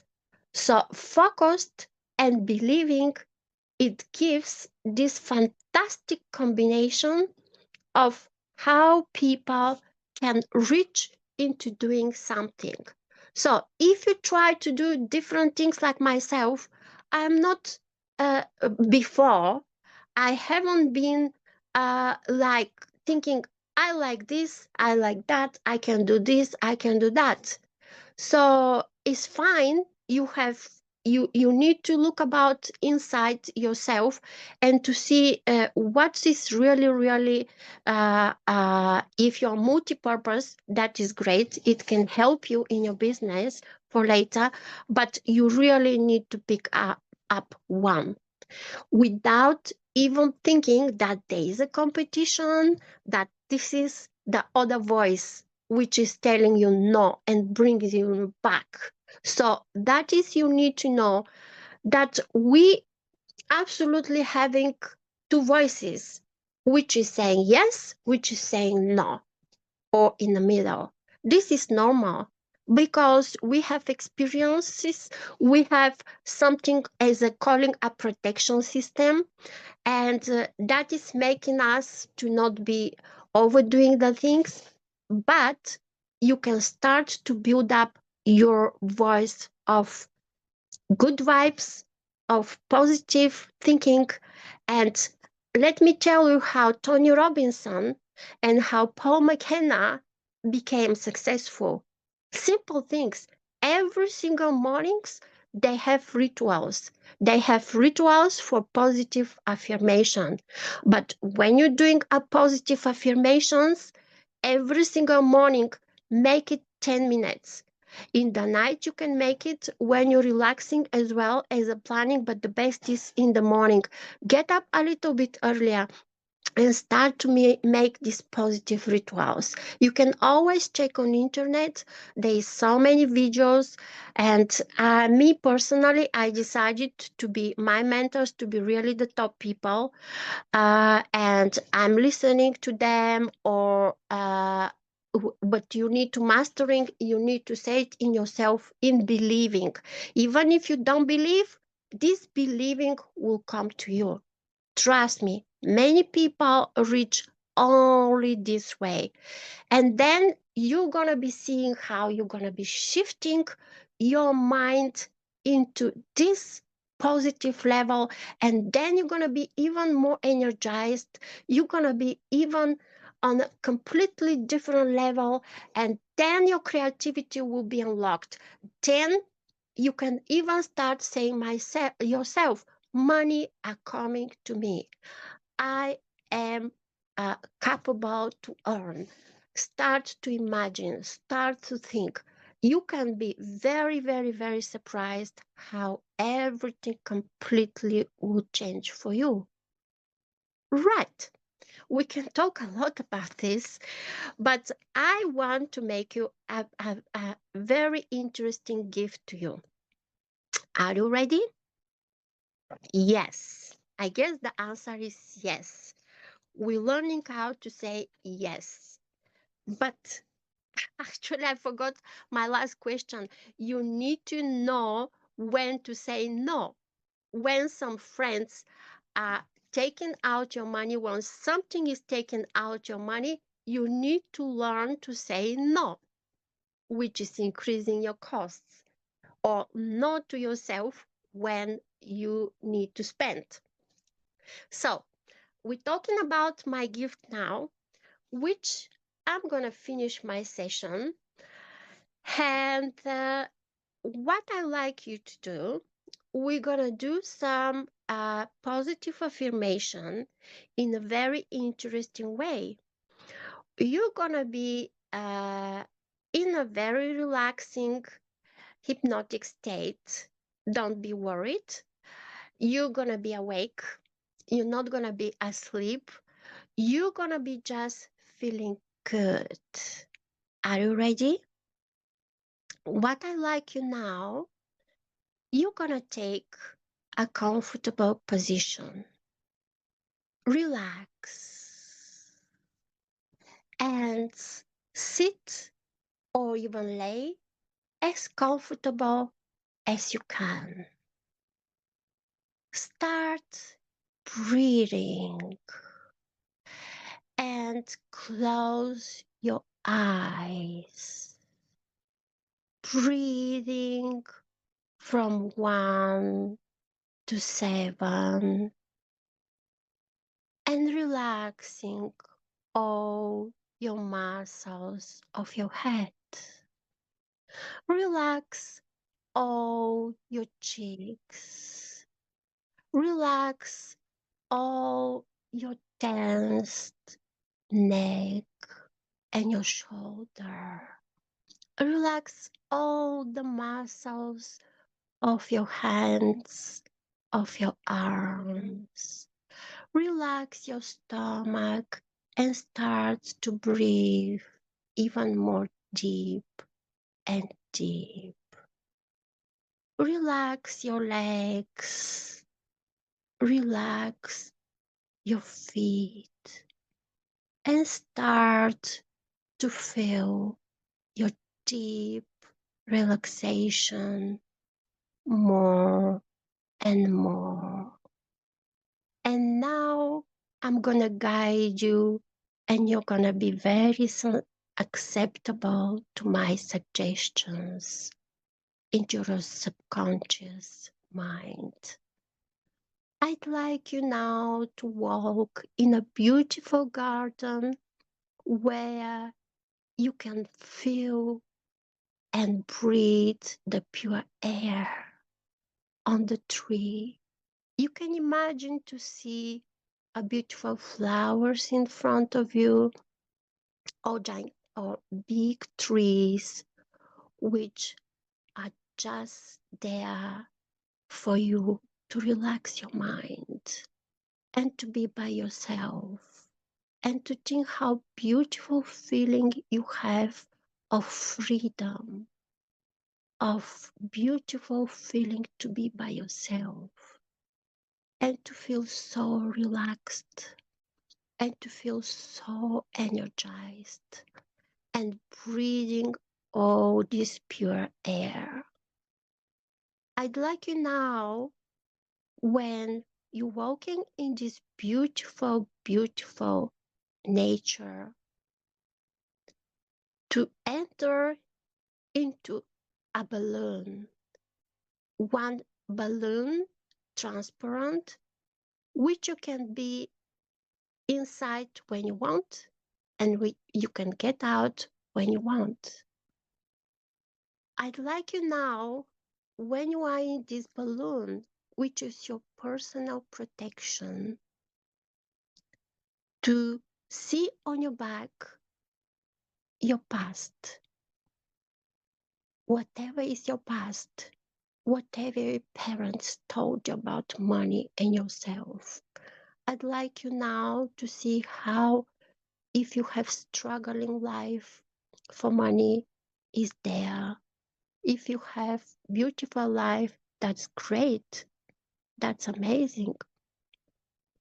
So, focused and believing, it gives this fantastic combination of how people can reach into doing something. So if you try to do different things like myself, I'm not before, I haven't been like thinking, I like this, I like that, I can do this, I can do that. So it's fine. You need to look about inside yourself and to see what is really if you're multi-purpose, that is great. It can help you in your business for later, but you really need to pick up one without even thinking that there is a competition, that this is the other voice which is telling you no and brings you back. So that is, you need to know that we absolutely having two voices, which is saying yes, which is saying no, or in the middle. This is normal because we have experiences, we have something as a calling a protection system, and that is making us to not be overdoing the things, but you can start to build up your voice of good vibes, of positive thinking. And let me tell you how Tony Robinson and how Paul McKenna became successful. Simple things. Every single mornings, they have rituals. They have rituals for positive affirmation. But when you're doing a positive affirmations, every single morning, make it 10 minutes. In the night, you can make it when you're relaxing as well as a planning, but the best is in the morning. Get up a little bit earlier and start to make these positive rituals. You can always check on internet. There is so many videos, and me personally, I decided to be my mentors to be really the top people, and I'm listening to them, or but you need to mastering, you need to say it in yourself, in believing. Even if you don't believe, this believing will come to you. Trust me, many people reach only this way. And then you're going to be seeing how you're going to be shifting your mind into this positive level. And then you're going to be even more energized. You're going to be even on a completely different level. And then your creativity will be unlocked. Then you can even start saying yourself, money are coming to me. I am capable to earn. Start to imagine, start to think. You can be very, very, very surprised how everything completely will change for you. Right. We can talk a lot about this, but I want to make you a very interesting gift to you. Are you ready? Yes. I guess the answer is yes. We're learning how to say yes. But actually, I forgot my last question. You need to know when to say no. When some friends are taking out your money, when something is taking out your money, you need to learn to say no, which is increasing your costs, or no to yourself when you need to spend. So, we're talking about my gift now, which I'm going to finish my session. And what I like you to do, we're going to do some positive affirmation in a very interesting way. You're going to be in a very relaxing, hypnotic state. Don't be worried. You're going to be awake. You're not going to be asleep. You're going to be just feeling good. Are you ready? What I like you now, you're going to take a comfortable position. Relax and sit or even lay as comfortable as you can. Start breathing and close your eyes. Breathing from 1 to 7 and relaxing all your muscles of your head. Relax all your cheeks. Relax all your tensed neck and your shoulder. Relax all the muscles of your hands, of your arms. Relax your stomach and start to breathe even more deep and deep. Relax your legs, relax your feet, and start to feel your deep relaxation more and more. And now I'm gonna guide you, and you're gonna be very acceptable to my suggestions into your subconscious mind. I'd like you now to walk in a beautiful garden where you can feel and breathe the pure air on the tree. You can imagine to see a beautiful flowers in front of you, or giant or big trees which are just there for you to relax your mind and to be by yourself and to think how beautiful feeling you have of freedom, of beautiful feeling to be by yourself and to feel so relaxed and to feel so energized and breathing all this pure air. I'd like you now, when you're walking in this beautiful, beautiful nature, to enter into a balloon. One balloon, transparent, which you can be inside when you want and you can get out when you want. I'd like you now, when you are in this balloon, which is your personal protection, to see on your back your past. Whatever is your past, whatever your parents told you about money and yourself. I'd like you now to see how, if you have struggling life for money, is there. If you have beautiful life, that's great. That's amazing.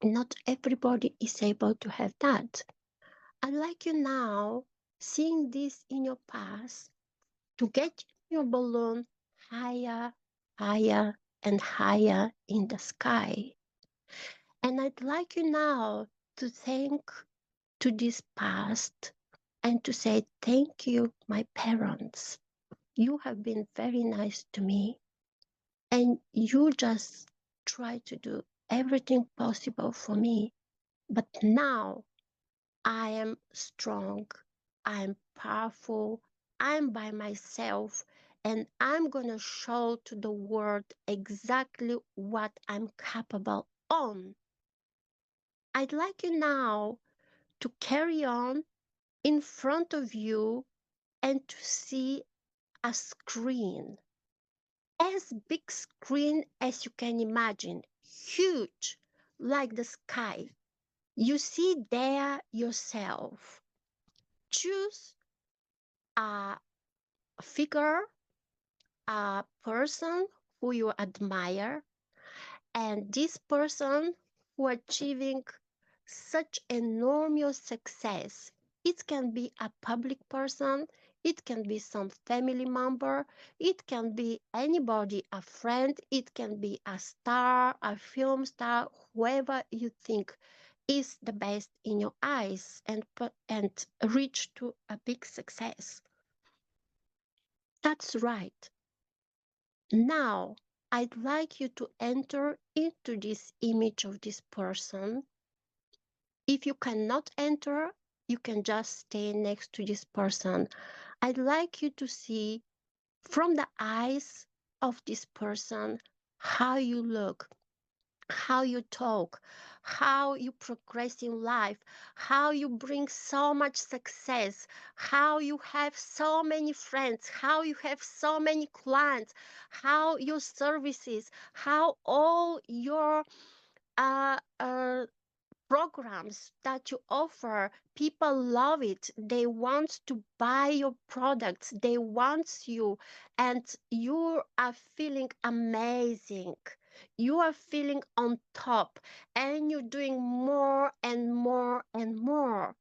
Not everybody is able to have that. I'd like you now, seeing this in your past, to get your balloon higher, higher, and higher in the sky. And I'd like you now to thank to this past and to say, thank you, my parents. You have been very nice to me. And you just try to do everything possible for me. But now I am strong, I am powerful, I'm by myself, and I'm gonna show to the world exactly what I'm capable on. I'd like you now to carry on in front of you and to see a screen, as big screen as you can imagine, huge, like the sky. You see there yourself. Choose a figure, a person who you admire, and this person who achieving such enormous success. It can be a public person, it can be some family member, it can be anybody, a friend, it can be a star, a film star, whoever you think is the best in your eyes and reach to a big success. That's right. Now, I'd like you to enter into this image of this person. If you cannot enter, you can just stay next to this person. I'd like you to see from the eyes of this person how you look, how you talk, how you progress in life, how you bring so much success, how you have so many friends, how you have so many clients, how your services, how all your uh, uh, programs that you offer, people love it. They want to buy your products. They want you, and you are feeling amazing. You are feeling on top, and you're doing more and more and more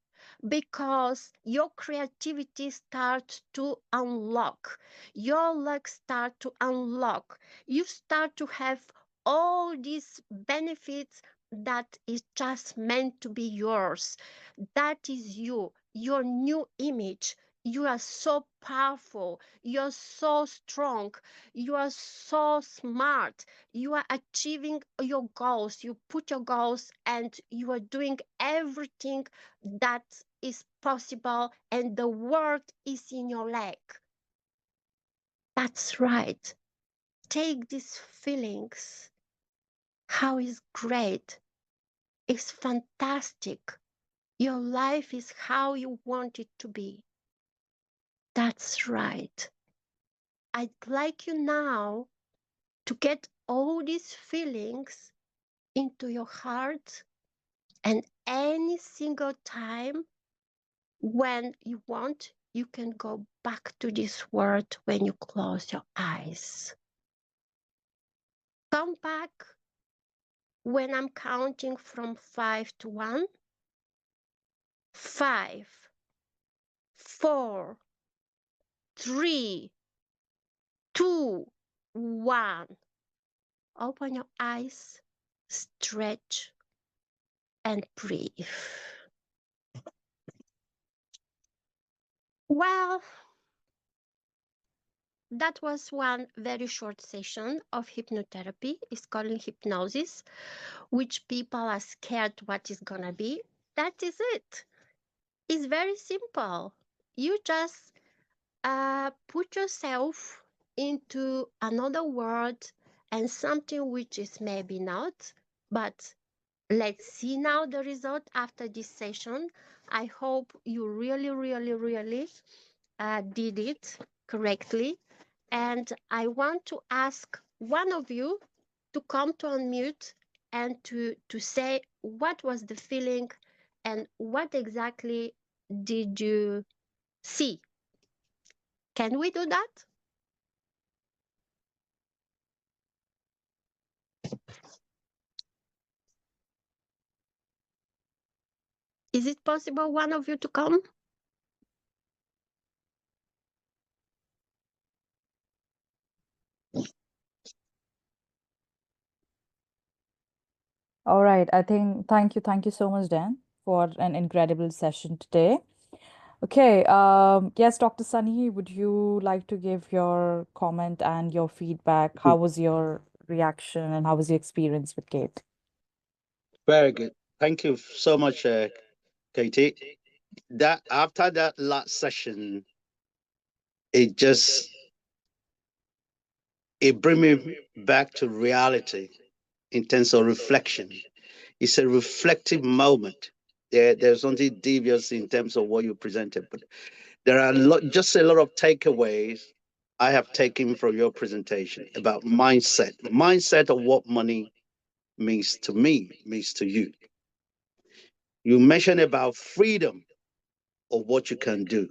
because your creativity starts to unlock, your luck start to unlock. You start to have all these benefits that is just meant to be yours. That is you, your new image. You are so powerful. You're so strong. You are so smart. You are achieving your goals. You put your goals and you are doing everything that is possible, and the world is in your leg. That's right. Take these feelings. How is great. It's fantastic. Your life is how you want it to be. That's right. I'd like you now to get all these feelings into your heart, and any single time when you want, you can go back to this word when you close your eyes. Come back when I'm counting from 5 to 1. 5, 4, 3, 2, 1. Open your eyes, stretch, and breathe. Well, that was one very short session of hypnotherapy. It's called hypnosis, which people are scared what is gonna be. That is it. It's very simple. You just put yourself into another world and something which is maybe not, but let's see now the result after this session. I hope you really, really, really did it correctly. And I want to ask one of you to come to unmute and to say what was the feeling and what exactly did you see. Can we do that? Is it possible one of you to come? All right. Thank you so much, Dan, for an incredible session today. Okay. Yes, Dr. Sunny, would you like to give your comment and your feedback? How was your reaction and how was your experience with Kate? Very good. Thank you so much, Katie. That after that last session, it just it bring me back to reality in terms of reflection. It's a reflective moment. There's something devious in terms of what you presented, but there are just a lot of takeaways I have taken from your presentation about mindset of what money means to me, means to you. You mentioned about freedom of what you can do.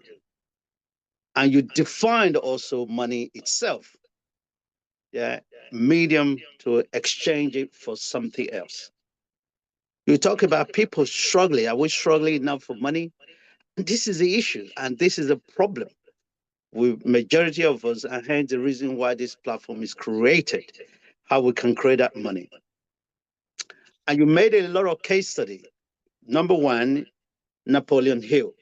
And you defined also money itself. Yeah, medium to exchange it for something else. You talk about people struggling. Are we struggling enough for money? This is the issue, and this is a problem with majority of us, and hence the reason why this platform is created, how we can create that money. And you made a lot of case study. Number one, Napoleon Hill.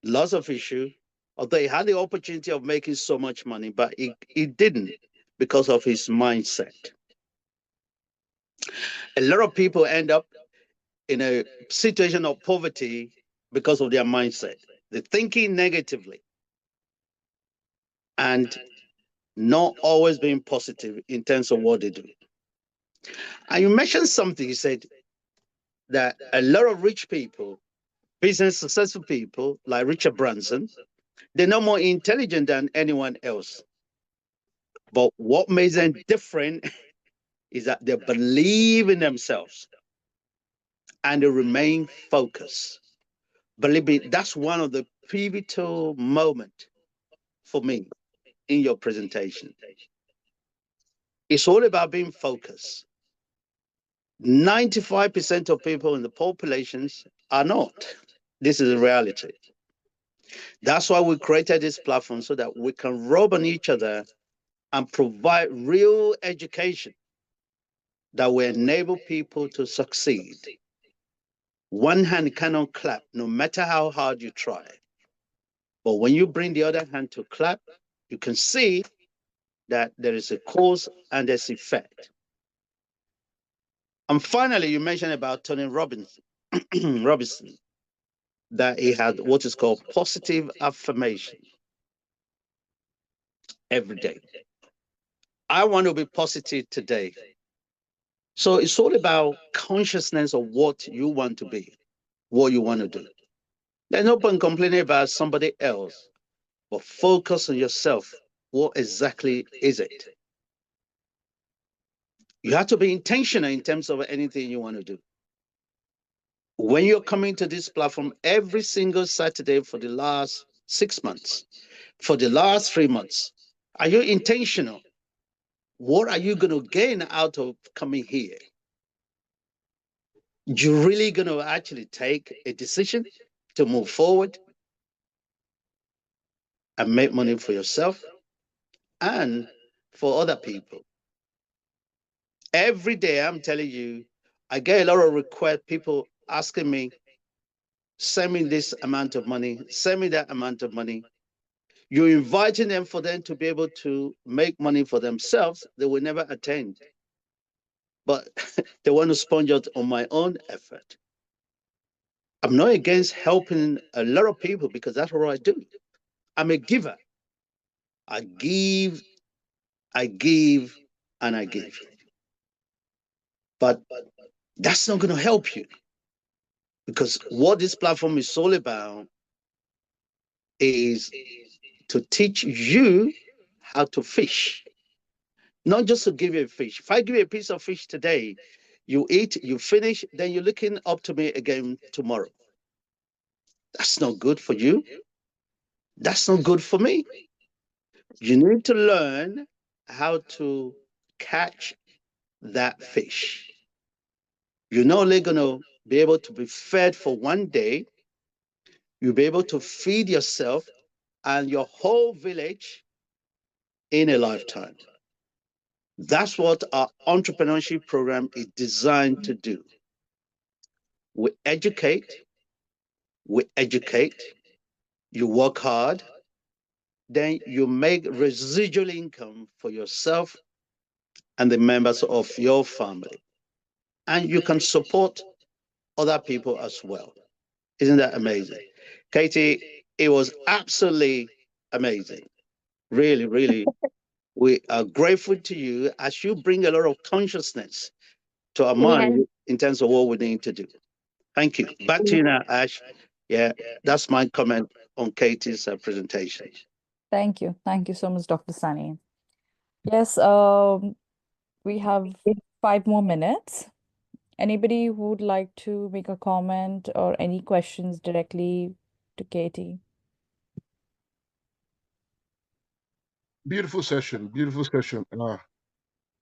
Lots of issue, although he had the opportunity of making so much money, but he didn't because of his mindset. A lot of people end up in a situation of poverty because of their mindset. They're thinking negatively and not always being positive in terms of what they do. And you mentioned something, you said that a lot of rich people, business successful people like Richard Branson, they're no more intelligent than anyone else. But what makes them different is that they believe in themselves. and they remain focused. Believe me, that's one of the pivotal moments for me in your presentation. It's all about being focused. 95% of people in the populations are not. This is a reality. That's why we created this platform, so that we can rub on each other and provide real education that will enable people to succeed. One hand cannot clap, no matter how hard you try. But when you bring the other hand to clap, you can see that there is a cause and there's effect. And finally, you mentioned about Tony Robinson, that he had what is called positive affirmation every day. I want to be positive today. So it's all about consciousness of what you want to be, what you want to do. There's no point complaining about somebody else, but focus on yourself. What exactly is it? You have to be intentional in terms of anything you want to do. When you're coming to this platform every single Saturday for the last 6 months, for the last 3 months, are you intentional? What are you going to gain out of coming here? You're really going to actually take a decision to move forward and make money for yourself and for other people. Every day, I'm telling you, I get a lot of requests, people asking me, send me this amount of money, send me that amount of money. You're inviting them for them to be able to make money for themselves. They will never attain. But they want to sponge out on my own effort. I'm not against helping a lot of people, because that's what I do. I'm a giver. I give, and I give. But that's not going to help you, because what this platform is all about is to teach you how to fish, not just to give you a fish. If I give you a piece of fish today, you eat, you finish, then you're looking up to me again tomorrow. That's not good for you. That's not good for me. You need to learn how to catch that fish. You're not only going to be able to be fed for one day, you'll be able to feed yourself and your whole village in a lifetime. That's what our entrepreneurship program is designed to do. We educate, you work hard, then you make residual income for yourself and the members of your family. And you can support other people as well. Isn't that amazing? Katie, it was absolutely amazing. Really, really. We are grateful to you as you bring a lot of consciousness to our mind in terms of what we need to do. Thank you. Back to you now, Ash. Yeah, that's my comment on Katie's presentation. Thank you. Thank you so much, Dr. Sunny. Yes, we have 5 more minutes. Anybody who would like to make a comment or any questions directly to Katie? Beautiful session. Beautiful session.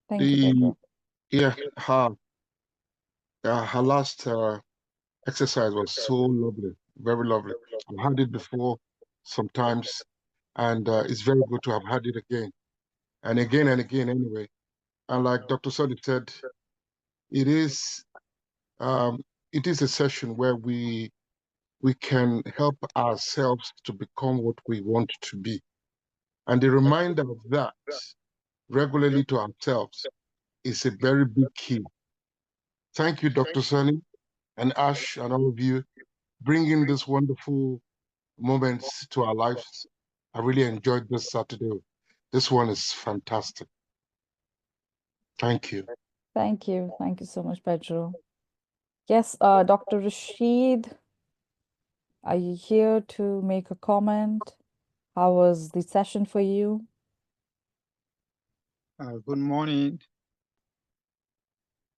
Thank you, Pedro. Yeah, her last exercise was so lovely, very lovely. I've had it before sometimes, and it's very good to have had it again and again and again anyway. And like Dr. Sodi said, it is a session where we can help ourselves to become what we want to be. And the reminder of that regularly to ourselves is a very big key. Thank you, Dr. Sunny and Ash and all of you, bringing these wonderful moments to our lives. I really enjoyed this Saturday. This one is fantastic. Thank you. Thank you. Thank you so much, Pedro. Yes, Dr. Rashid, are you here to make a comment? How was the session for you? Good morning.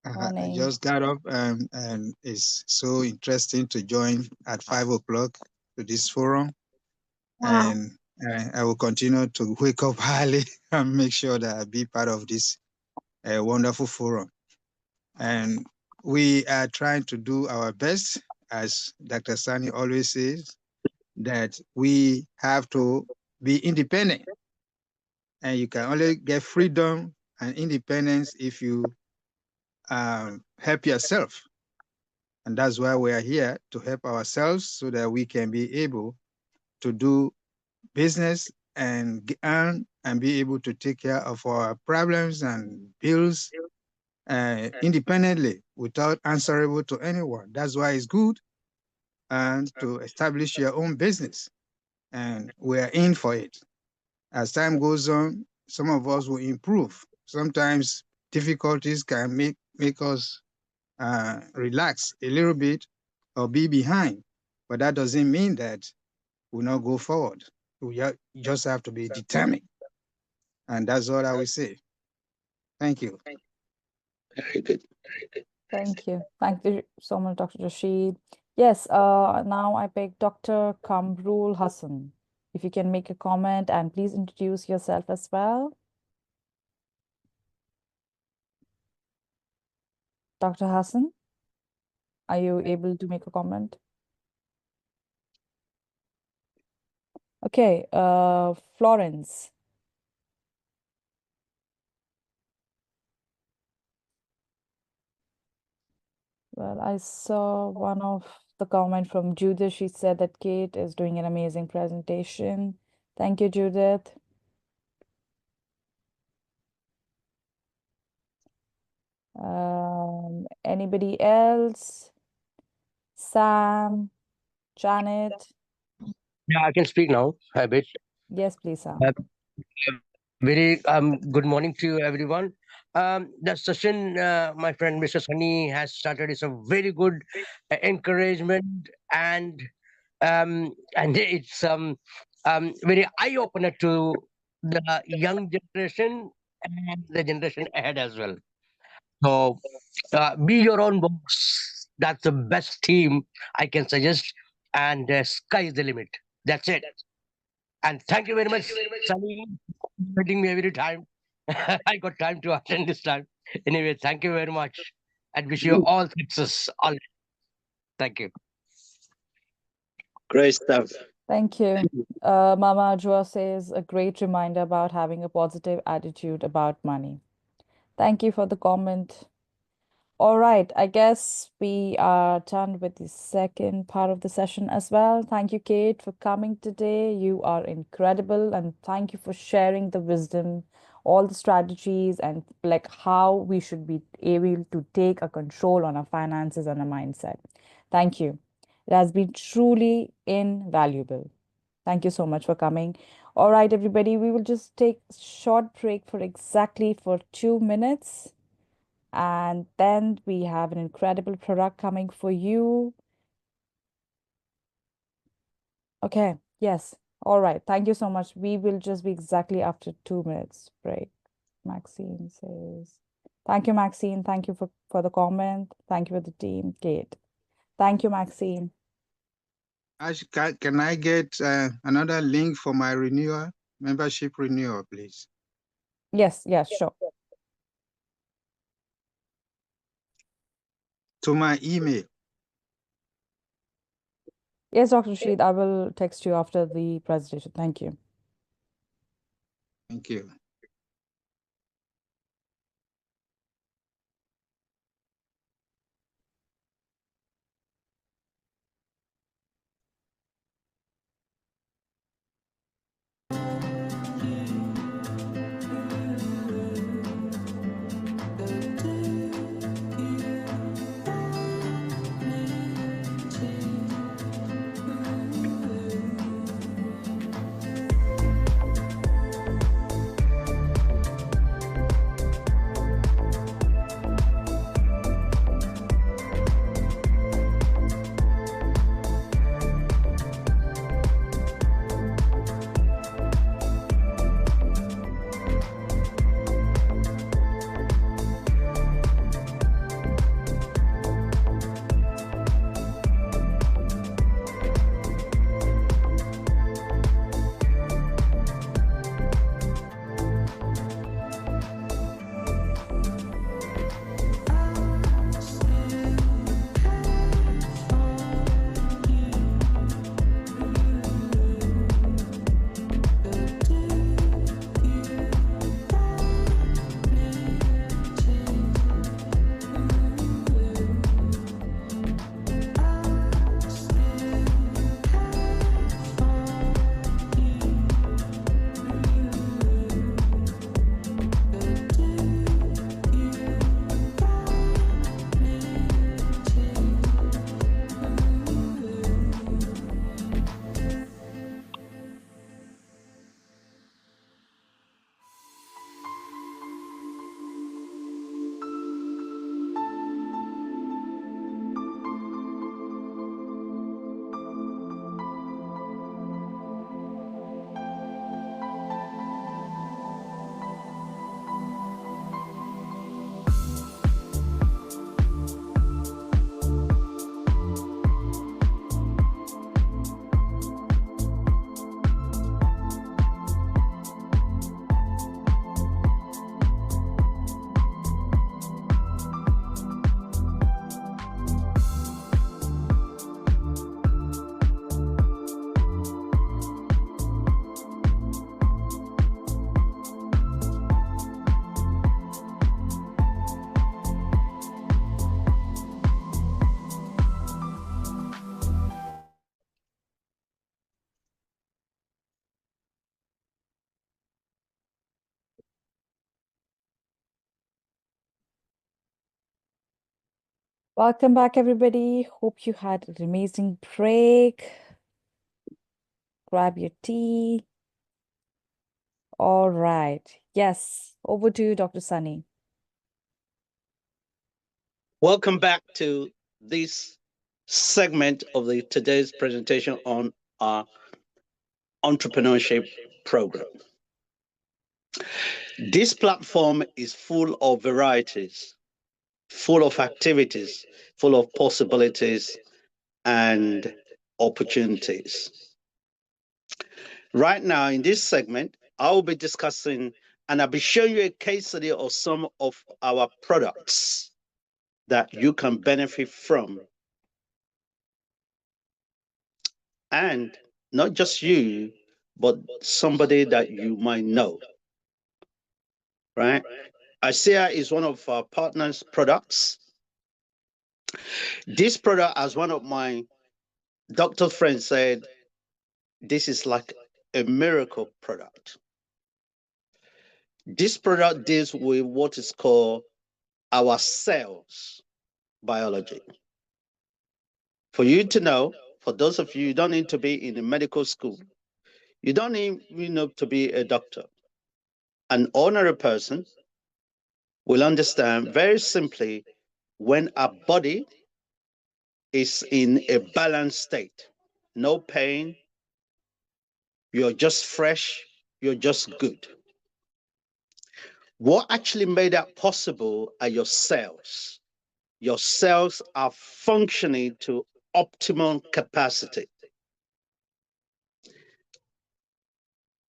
I Morning. just got up and it's so interesting to join at 5 o'clock to this forum. Wow. And I will continue to wake up early and make sure that I be part of this wonderful forum. And we are trying to do our best, as Dr. Sani always says, that we have to be independent. And you can only get freedom and independence if you help yourself. And that's why we are here, to help ourselves so that we can be able to do business and earn and be able to take care of our problems and bills independently without answerable to anyone. That's why it's good and to establish your own business. And we're in for it. As time goes on, some of us will improve. Sometimes difficulties can make us relax a little bit or be behind, but that doesn't mean that we'll not go forward. We just have to be determined. And that's all I will say. Thank you. Very good. Thank you. Thank you so much, Dr. Rashid. Yes, now I pick Dr. Kamrul Hassan. If you can make a comment and please introduce yourself as well. Dr. Hassan, are you able to make a comment? Okay, Florence. Well, I saw one of the comment from Judith. She said that Kate is doing an amazing presentation. Thank you, Judith. Anybody else? Sam, Janet? Yeah, I can speak now a bit. Yes, please, Sam. Very good morning to everyone. The session my friend Mr. Sunny has started is a very good encouragement, and it's very eye opener to the young generation and the generation ahead as well. So be your own boss. That's the best team I can suggest, and sky is the limit. That's it. And thank you very much, Sunny, inviting me every time. I got time to attend this time. Anyway, thank you very much. And wish you all success. All. Thank you. Great stuff. Thank you. Mama Joa says a great reminder about having a positive attitude about money. Thank you for the comment. All right, I guess we are done with the second part of the session as well. Thank you, Kate, for coming today. You are incredible, and thank you for sharing the wisdom, all the strategies, and like how we should be able to take a control on our finances and our mindset. Thank you. It has been truly invaluable. Thank you so much for coming. All right, everybody, we will just take a short break for exactly 2 minutes. And then we have an incredible product coming for you. Okay, yes. All right. Thank you so much. We will just be exactly after 2 minutes break. Maxine says, thank you, Maxine. Thank you for the comment. Thank you for the team, Kate. Thank you, Maxine. Can I get another link for my membership renewal, please? Yes, sure. To my email. Yes, Dr. Rashid, I will text you after the presentation. Thank you. Thank you. Welcome back, everybody. Hope you had an amazing break. Grab your tea. All right. Yes, over to you, Dr. Sunny. Welcome back to this segment of the today's presentation on our entrepreneurship program. This platform is full of varieties, full of activities, full of possibilities and opportunities. Right now, in this segment, I will be discussing and I'll be showing you a case study of some of our products that you can benefit from. And not just you, but somebody that you might know, right? ICEA is one of our partners' products. This product, as one of my doctor friends said, this is like a miracle product. This product deals with what is called our cells biology. For you to know, for those of you, you don't need to be in a medical school. You don't need to be a doctor. An ordinary person will understand very simply when our body is in a balanced state. No pain, you're just fresh, you're just good. What actually made that possible are your cells. Your cells are functioning to optimum capacity.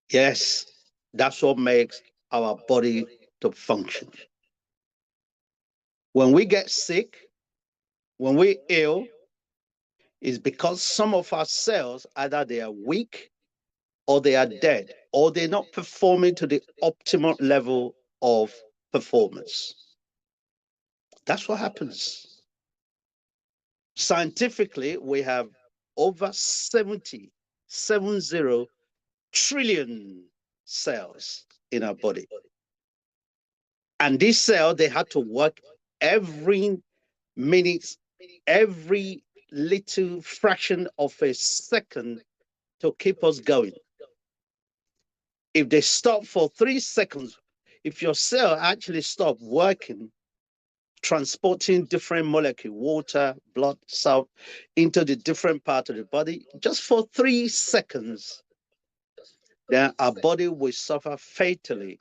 Yes, that's what makes our body to function. When we get sick, when we're ill, it's because some of our cells, either they are weak or they are dead, or they're not performing to the optimal level of performance. That's what happens. Scientifically, we have over 70 trillion cells in our body. And these cells, they have to work every minute, every little fraction of a second to keep us going. If they stop for 3 seconds, if your cell actually stop working, transporting different molecules, water, blood, salt, into the different part of the body, just for 3 seconds, then our body will suffer fatally.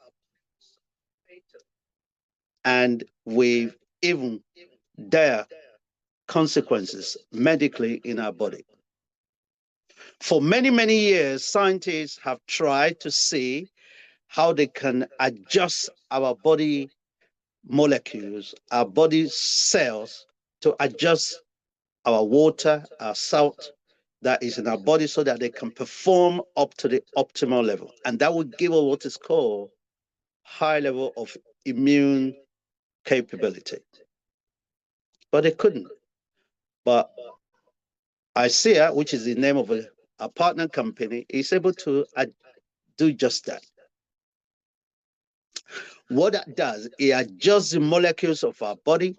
And with even dire consequences medically in our body. For many, many years, scientists have tried to see how they can adjust our body molecules, our body cells, to adjust our water, our salt that is in our body so that they can perform up to the optimal level. And that would give us what is called high level of immune capability. But they couldn't. But ICEA, which is the name of a partner company, is able to do just that. What that does, it adjusts the molecules of our body,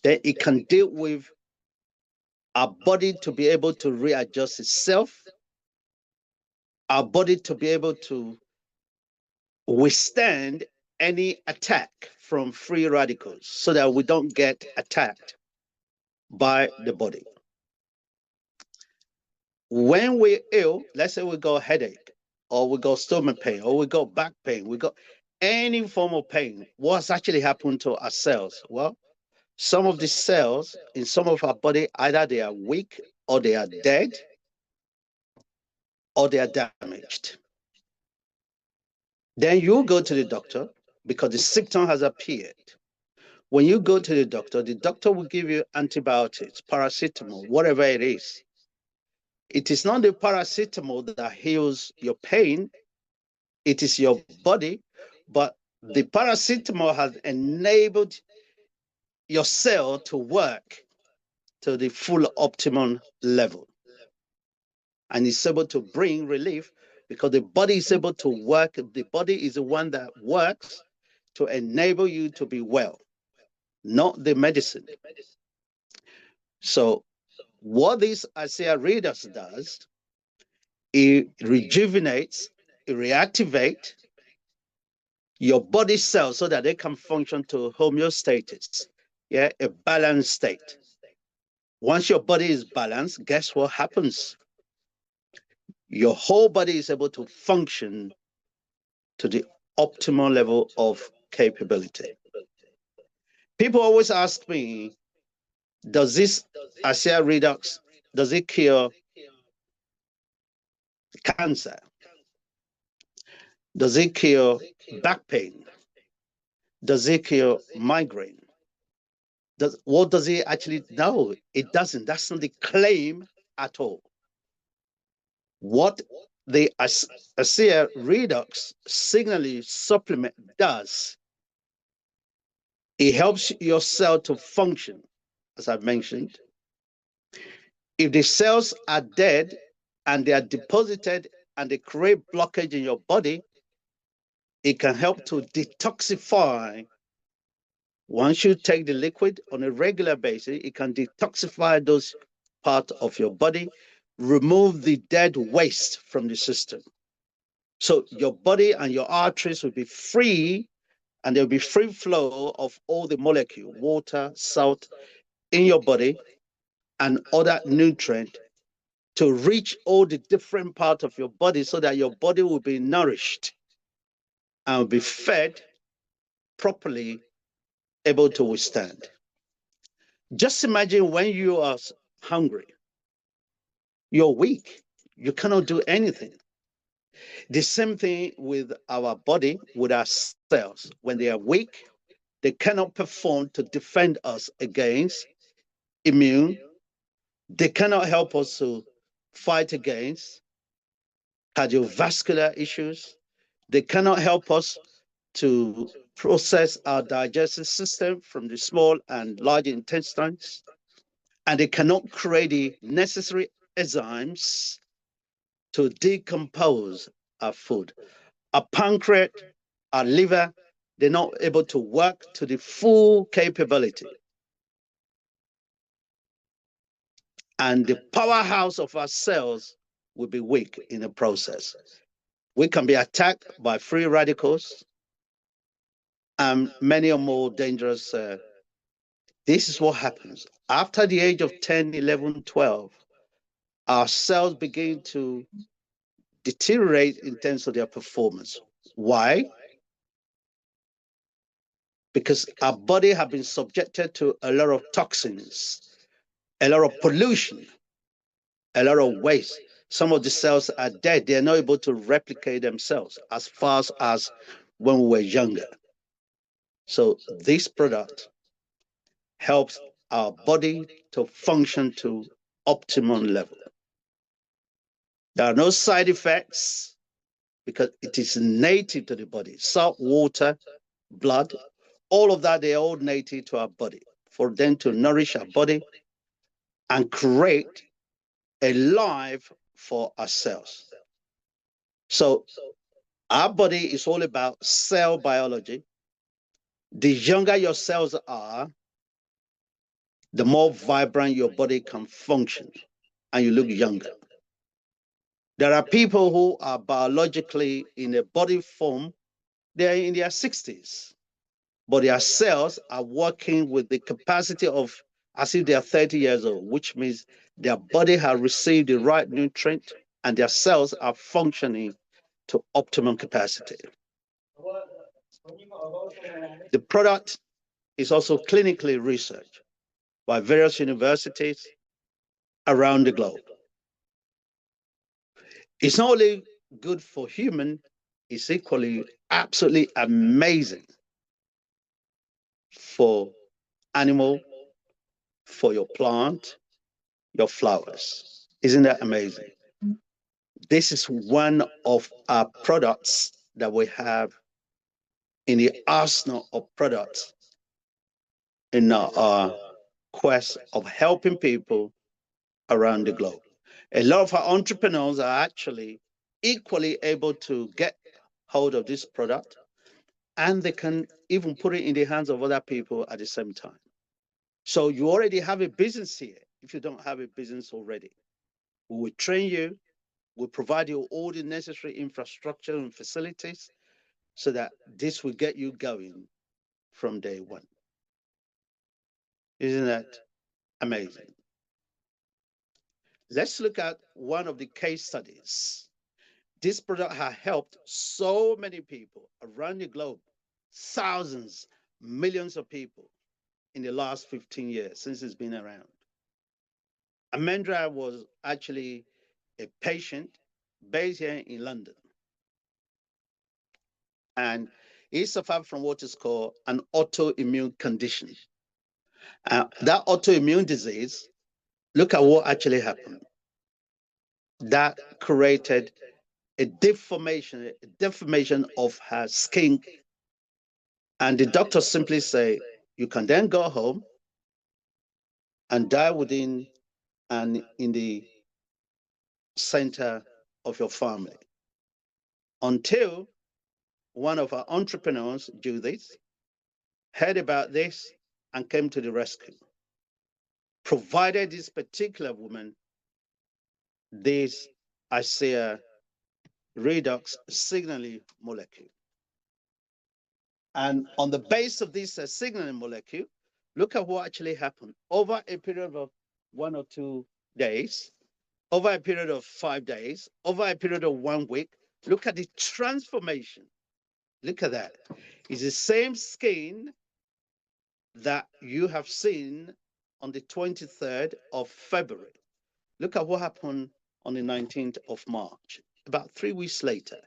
then it can deal with our body to be able to readjust itself, our body to be able to withstand any attack from free radicals so that we don't get attacked by the body. When we're ill, let's say we got headache, or we got stomach pain, or we got back pain, we got any form of pain, what's actually happened to our cells? Well, some of the cells in some of our body, either they are weak, or they are dead, or they are damaged. Then you go to the doctor because the symptom has appeared. When you go to the doctor will give you antibiotics, paracetamol, whatever it is. It is not the paracetamol that heals your pain, it is your body, but the paracetamol has enabled your cell to work to the full optimum level. And it's able to bring relief because the body is able to work. The body is the one that works to enable you to be well. not the medicine. So what this ASEA Redox does, it rejuvenates, it reactivates your body cells so that they can function to homeostasis, yeah, a balanced state. Once your body is balanced, guess what happens? Your whole body is able to function to the optimal level of capability. People always ask me, does this ASEA Redox, does it cure cancer? Does it cure back pain? Does it cure migraine? What does it actually? No, it doesn't. That's not the claim at all. What the ASEA Redox signaling supplement does, it helps your cell to function, as I've mentioned. If the cells are dead and they are deposited and they create blockage in your body, it can help to detoxify. Once you take the liquid on a regular basis, it can detoxify those parts of your body, remove the dead waste from the system. So your body and your arteries will be free, and there'll be free flow of all the molecule, water, salt in your body and other nutrient to reach all the different parts of your body so that your body will be nourished and will be fed properly, able to withstand. Just imagine when you are hungry, you're weak, you cannot do anything. The same thing with our body, with our cells. When they are weak, they cannot perform to defend us against immune. They cannot help us to fight against cardiovascular issues. They cannot help us to process our digestive system from the small and large intestines. And they cannot create the necessary enzymes to decompose our food. Our pancreas, our liver, they're not able to work to the full capability. And the powerhouse of our cells will be weak in the process. We can be attacked by free radicals and many more dangerous. This is what happens. After the age of 10, 11, 12, our cells begin to deteriorate in terms of their performance. Why? Because our body have been subjected to a lot of toxins, a lot of pollution, a lot of waste. Some of the cells are dead. They're not able to replicate themselves as fast as when we were younger. So this product helps our body to function to optimum level. There are no side effects because it is native to the body. Salt, water, blood, all of that, they're all native to our body for them to nourish our body and create a life for ourselves. So our body is all about cell biology. The younger your cells are, the more vibrant your body can function and you look younger. There are people who are biologically in a body form, they're in their 60s, but their cells are working with the capacity of as if they are 30 years old, which means their body has received the right nutrient and their cells are functioning to optimum capacity. The product is also clinically researched by various universities around the globe. It's not only good for human, it's equally absolutely amazing for animal, for your plant, your flowers. Isn't that amazing? This is one of our products that we have in the arsenal of products in our quest of helping people around the globe. A lot of our entrepreneurs are actually equally able to get hold of this product and they can even put it in the hands of other people at the same time. So you already have a business here. If you don't have a business already, we will train you, we'll provide you all the necessary infrastructure and facilities so that this will get you going from day one. Isn't that amazing? Let's look at one of the case studies. This product has helped so many people around the globe, thousands, millions of people in the last 15 years since it's been around. Amendra was actually a patient based here in London. And he suffered from what is called an autoimmune condition. That autoimmune disease, look at what actually happened. That created a deformation of her skin. And the doctor simply say, you can then go home and die within and in the center of your family. Until one of our entrepreneurs, Judith, heard about this and came to the rescue, provided this particular woman this ICEA redox signaling molecule. And on the base of this signaling molecule, look at what actually happened over a period of 1 or 2 days, over a period of 5 days, over a period of 1 week. Look at the transformation. Look at that. It's the same skin that you have seen on the 23rd of February. Look at what happened on the 19th of March, about 3 weeks later.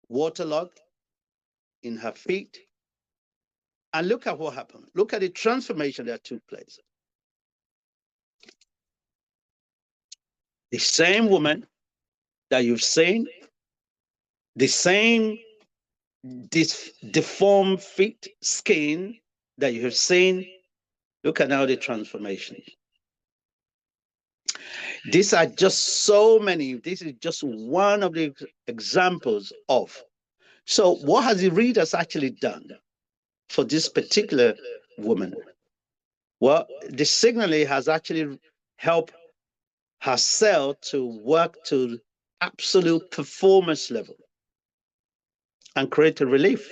Waterlogged in her feet. And look at what happened. Look at the transformation that took place. The same woman that you've seen, the same deformed feet, skin that you have seen, look at now the transformation. These are just so many. This is just one of the examples of. So what has the readers actually done for this particular woman? Well, the signaling has actually helped her cell to work to absolute performance level and create a relief.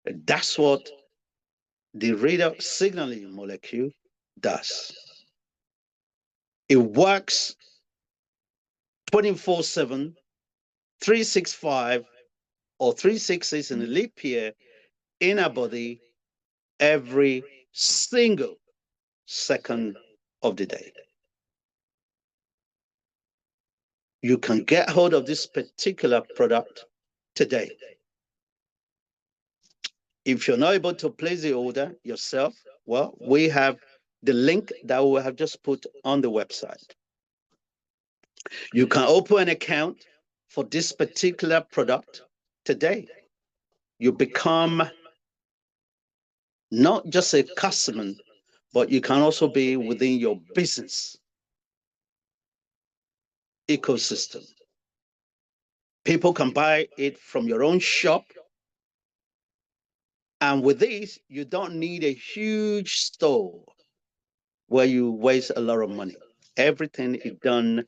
That's what the redox signaling molecule does. It works 24/7, 365, or 366 in a leap year in our body every single second of the day. You can get hold of this particular product today. If you're not able to place the order yourself, well, we have the link that we have just put on the website. You can open an account for this particular product today. You become not just a customer, but you can also be within your business ecosystem. People can buy it from your own shop. And with this, you don't need a huge store where you waste a lot of money. Everything is done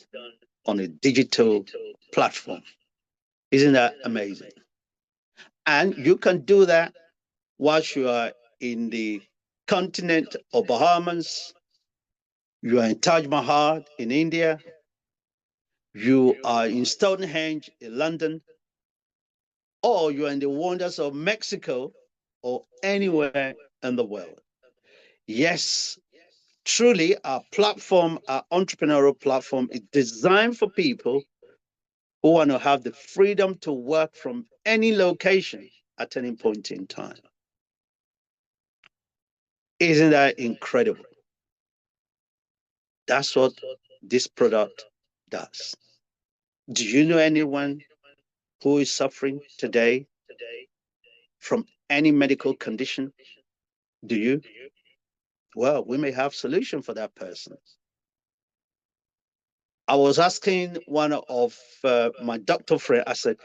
on a digital platform. Isn't that amazing? And you can do that whilst you are in the continent of Bahamas, you are in Taj Mahal in India, you are in Stonehenge in London, or you are in the wonders of Mexico or anywhere in the world. Yes, truly our platform, our entrepreneurial platform is designed for people who want to have the freedom to work from any location at any point in time. Isn't that incredible? That's what this product does. Do you know anyone who is suffering today from any medical condition? Do you? Well, we may have solution for that person. I was asking one of my doctor friends, I said,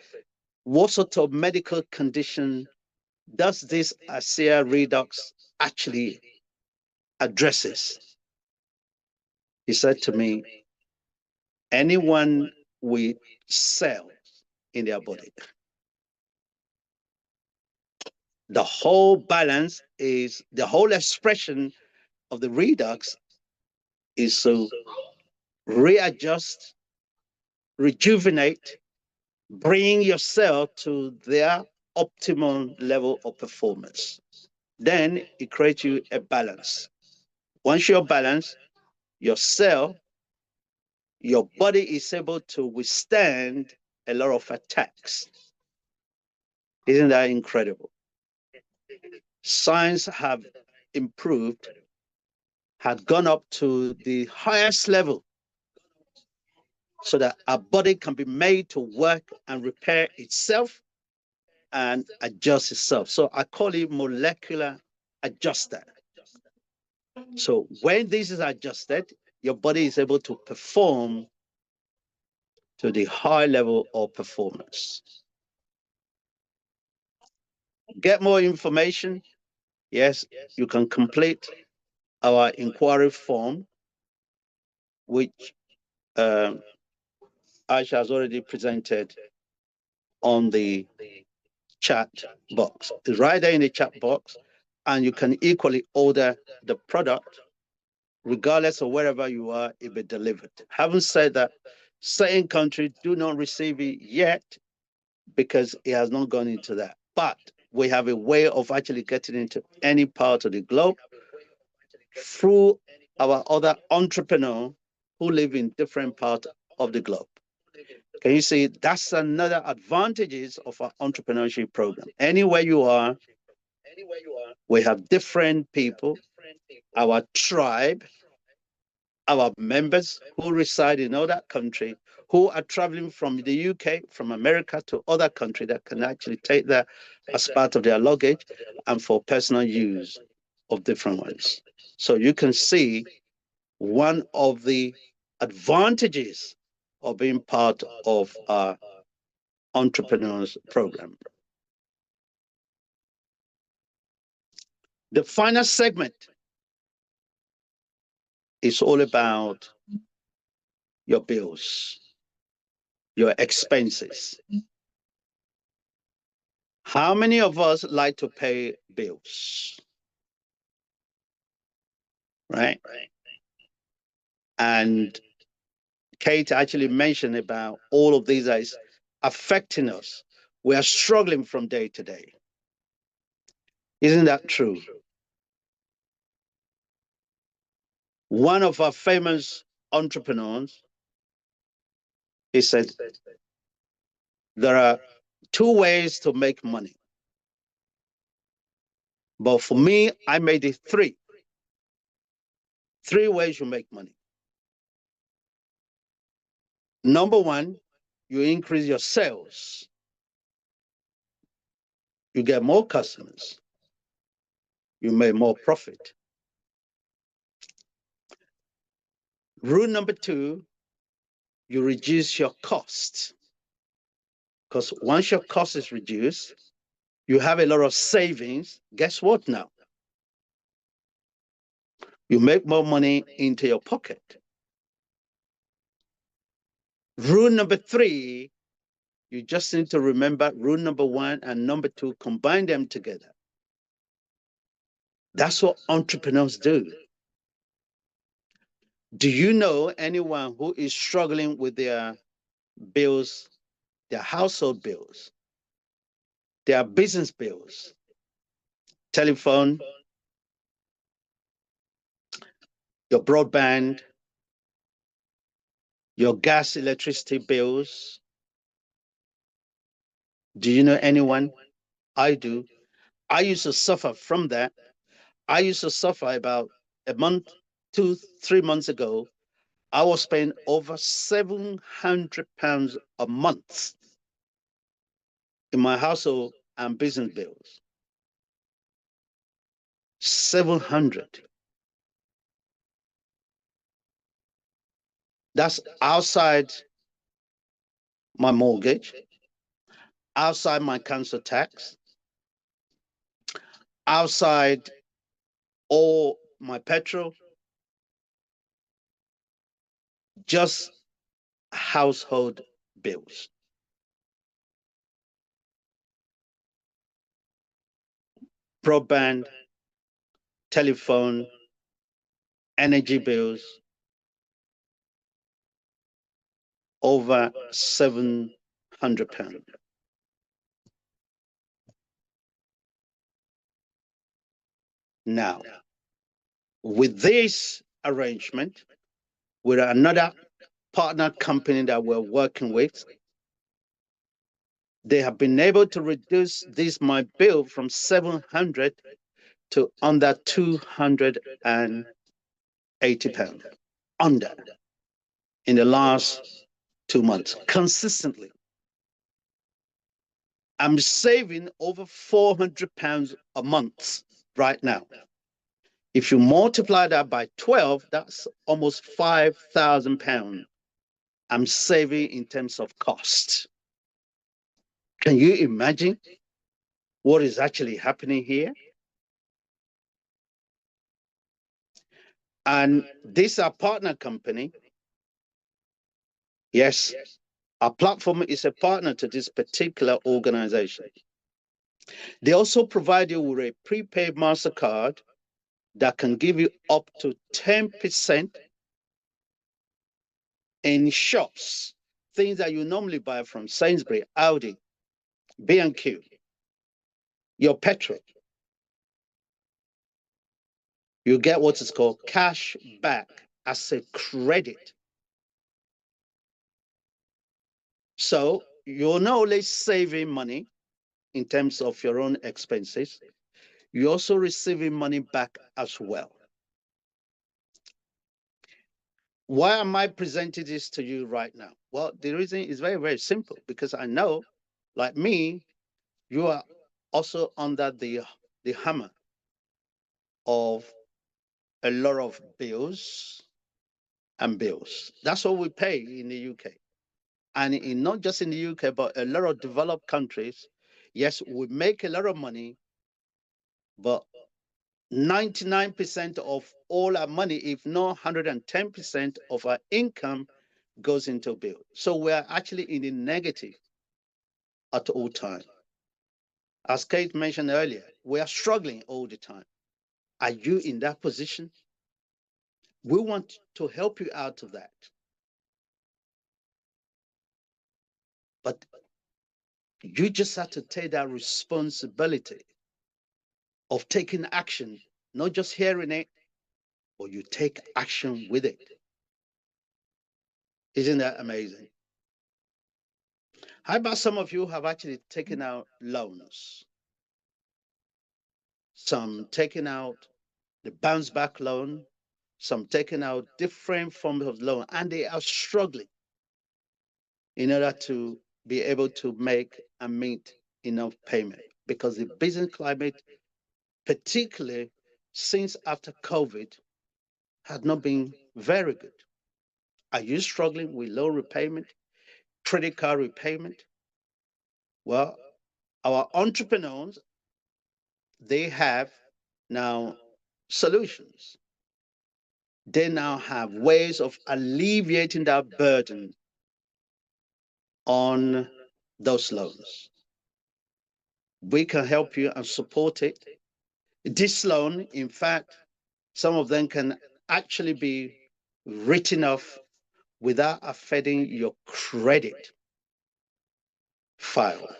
what sort of medical condition does this ASEA Redox actually addresses? He said to me, anyone with cell in their body. The whole balance is, the whole expression of the redox is to readjust, rejuvenate, bring your cell to their optimum level of performance. Then it creates you a balance. Once you're balanced, your cell, your body is able to withstand a lot of attacks. Isn't that incredible? Science have improved, had gone up to the highest level so that our body can be made to work and repair itself and adjust itself. So I call it molecular adjuster. So when this is adjusted, your body is able to perform to the high level of performance. Get more information. Yes, you can complete our inquiry form, which Aisha has already presented on the chat box. It's right there in the chat box, and you can equally order the product regardless of wherever you are, it will be delivered. Having said that, certain countries do not receive it yet because it has not gone into that. But we have a way of actually getting into any part of the globe through our other entrepreneurs who live in different parts of the globe. Can you see that's another advantages of our entrepreneurship program? Anywhere you are, we have different people, our tribe, our members who reside in other country, who are traveling from the UK, from America to other countries that can actually take that as part of their luggage and for personal use of different ones. So you can see one of the advantages of being part of our entrepreneurs program. The final segment is all about your bills, your expenses. How many of us like to pay bills? Right? And Kate actually mentioned about all of these is affecting us. We are struggling from day to day. Isn't that true? One of our famous entrepreneurs, he said, there are two ways to make money. But for me, I made it three. Three ways you make money. Number one, you increase your sales. You get more customers. You make more profit. Rule number two, you reduce your costs. Because once your cost is reduced, you have a lot of savings. Guess what now? You make more money into your pocket. Rule number three, you just need to remember rule number one and number two, combine them together. That's what entrepreneurs do. Do you know anyone who is struggling with their bills, their household bills, their business bills, telephone, your broadband, your gas, electricity bills? Do you know anyone? I do. I used to suffer from that. I used to suffer about a month, 2, 3 months ago. I was paying over £700 a month in my household and business bills. 700. That's outside my mortgage, outside my council tax, outside all my petrol, just household bills. Broadband, telephone, energy bills, over £700. Now, with this arrangement, with another partner company that we're working with, they have been able to reduce my bill from 700 to under £280, under, in the last 2 months, consistently. I'm saving over £400 a month right now. If you multiply that by 12, that's almost £5,000 I'm saving in terms of cost. Can you imagine what is actually happening here? And this is our partner company. Yes, our platform is a partner to this particular organization. They also provide you with a prepaid MasterCard that can give you up to 10% in shops, things that you normally buy from Sainsbury, Aldi, B&Q, your petrol. You get what is called cash back as a credit. So you're not only saving money in terms of your own expenses, you're also receiving money back as well. Why am I presenting this to you right now? Well, the reason is very, very simple, because I know, like me, you are also under the hammer of a lot of bills and bills. That's what we pay in the UK. And not just in the UK, but a lot of developed countries, yes, we make a lot of money, but 99% of all our money, if not 110% of our income, goes into bills. So we're actually in the negative at all times. As Kate mentioned earlier, we are struggling all the time. Are you in that position? We want to help you out of that. But you just have to take that responsibility of taking action, not just hearing it, but you take action with it. Isn't that amazing? How about some of you have actually taken out loans? Some taking out the bounce back loan, some taking out different forms of loan, and they are struggling in order to be able to make and meet enough payment, because the business climate, particularly since after COVID, had not been very good. Are you struggling with loan repayment, credit card repayment? Well, our entrepreneurs, they have now solutions. They now have ways of alleviating that burden on those loans. We can help you and support it. This loan, in fact, some of them can actually be written off without affecting your credit file.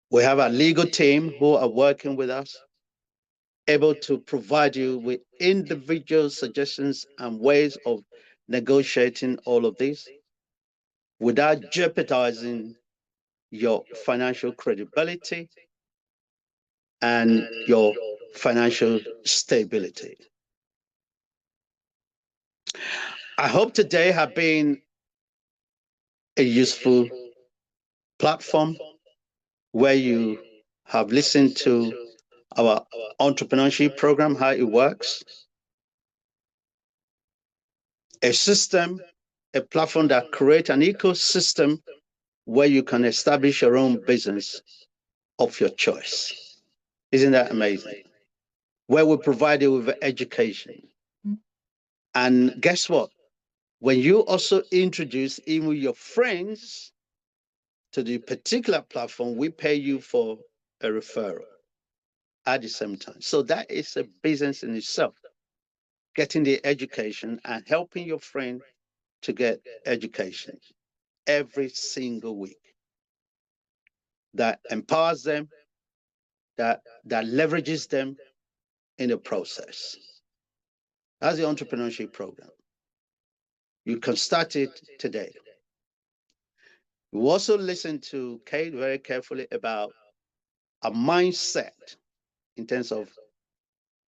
We have a legal team who are working with us, able to provide you with individual suggestions and ways of negotiating all of this without jeopardizing your financial credibility and your financial stability. I hope today has been a useful platform where you have listened to our entrepreneurship program, how it works. A system, a platform that creates an ecosystem where you can establish your own business of your choice. Isn't that amazing? Where we provide you with education. And guess what? When you also introduce even your friends to the particular platform, we pay you for a referral at the same time. So that is a business in itself, getting the education and helping your friend to get education every single week. That empowers them, that leverages them in the process. That's the entrepreneurship program. You can start it today. We also listen to Kate very carefully about a mindset in terms of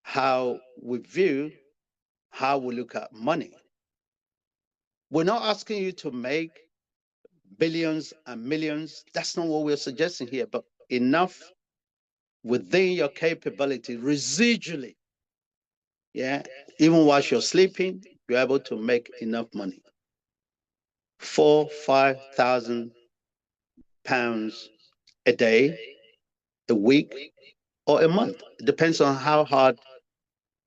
how we view, how we look at money. We're not asking you to make billions and millions. That's not what we're suggesting here, but enough within your capability residually. Yeah, even whilst you're sleeping, you're able to make enough money. 4,000-5,000 pounds a day, a week, or a month. It depends on how hard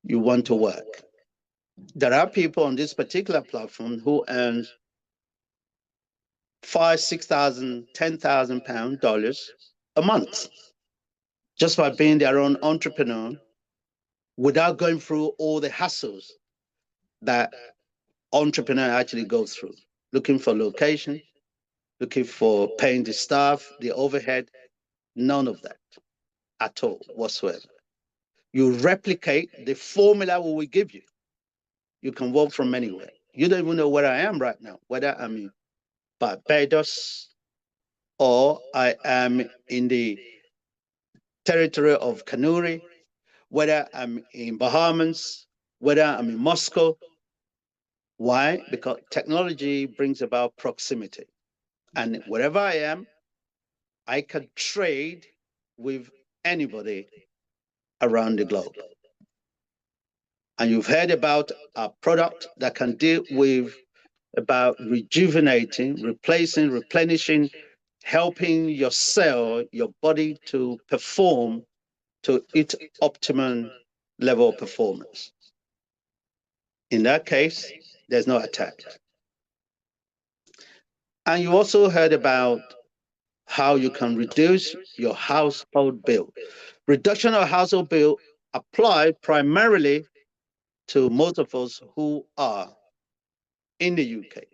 you want to work. There are people on this particular platform who earn 5,000, 6,000, 10,000 dollars a month just by being their own entrepreneur without going through all the hassles that entrepreneur actually goes through, looking for location, looking for paying the staff, the overhead, none of that at all whatsoever. You replicate the formula we will give you. You can work from anywhere. You don't even know where I am right now, whether I'm in Barbados or I am in the territory of Kanuri, whether I'm in Bahamas, whether I'm in Moscow. Why? Because technology brings about proximity. And wherever I am, I can trade with anybody around the globe. And you've heard about a product that can deal with about rejuvenating, replacing, replenishing, helping your cell, your body to perform to its optimum level of performance. In that case, there's no attack. And you also heard about how you can reduce your household bill. Reduction of household bill apply primarily to most of us who are in the UK.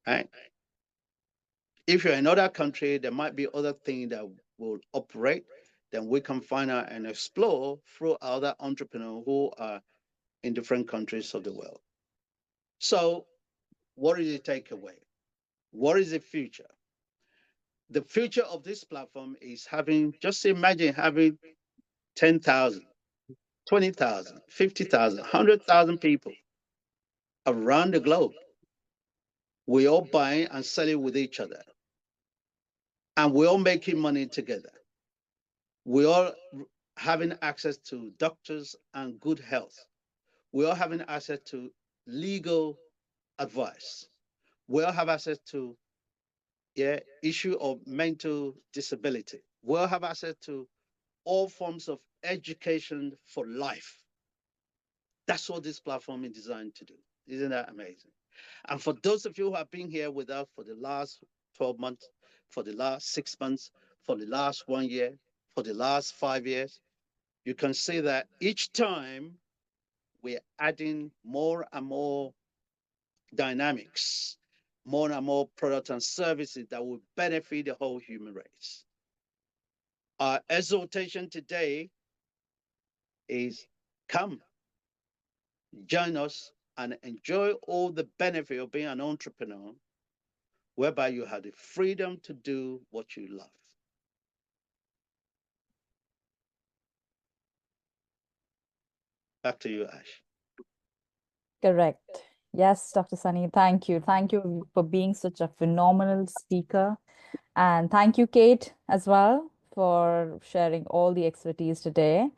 Right? If you're in another country, there might be other things that will operate. Then we can find out and explore through other entrepreneurs who are in different countries of the world. So what is the takeaway? What is the future? The future of this platform is having, just imagine having 10,000, 20,000, 50,000, 100,000 people around the globe. We all buying and selling with each other. And we're all making money together. We all having access to doctors and good health. We all having access to legal advice. We all have access to issue of mental disability. We all have access to all forms of education for life. That's what this platform is designed to do. Isn't that amazing? And for those of you who have been here with us for the last 12 months, for the last 6 months, for the last 1 year, for the last 5 years, you can see that each time we're adding more and more dynamics, more and more products and services that will benefit the whole human race. Our exhortation today is come, join us and enjoy all the benefit of being an entrepreneur, whereby you have the freedom to do what you love. Back to you, Ash. Correct. Yes, Dr. Sunny, thank you. Thank you for being such a phenomenal speaker. And thank you, Kate, as well, for sharing all the expertise today.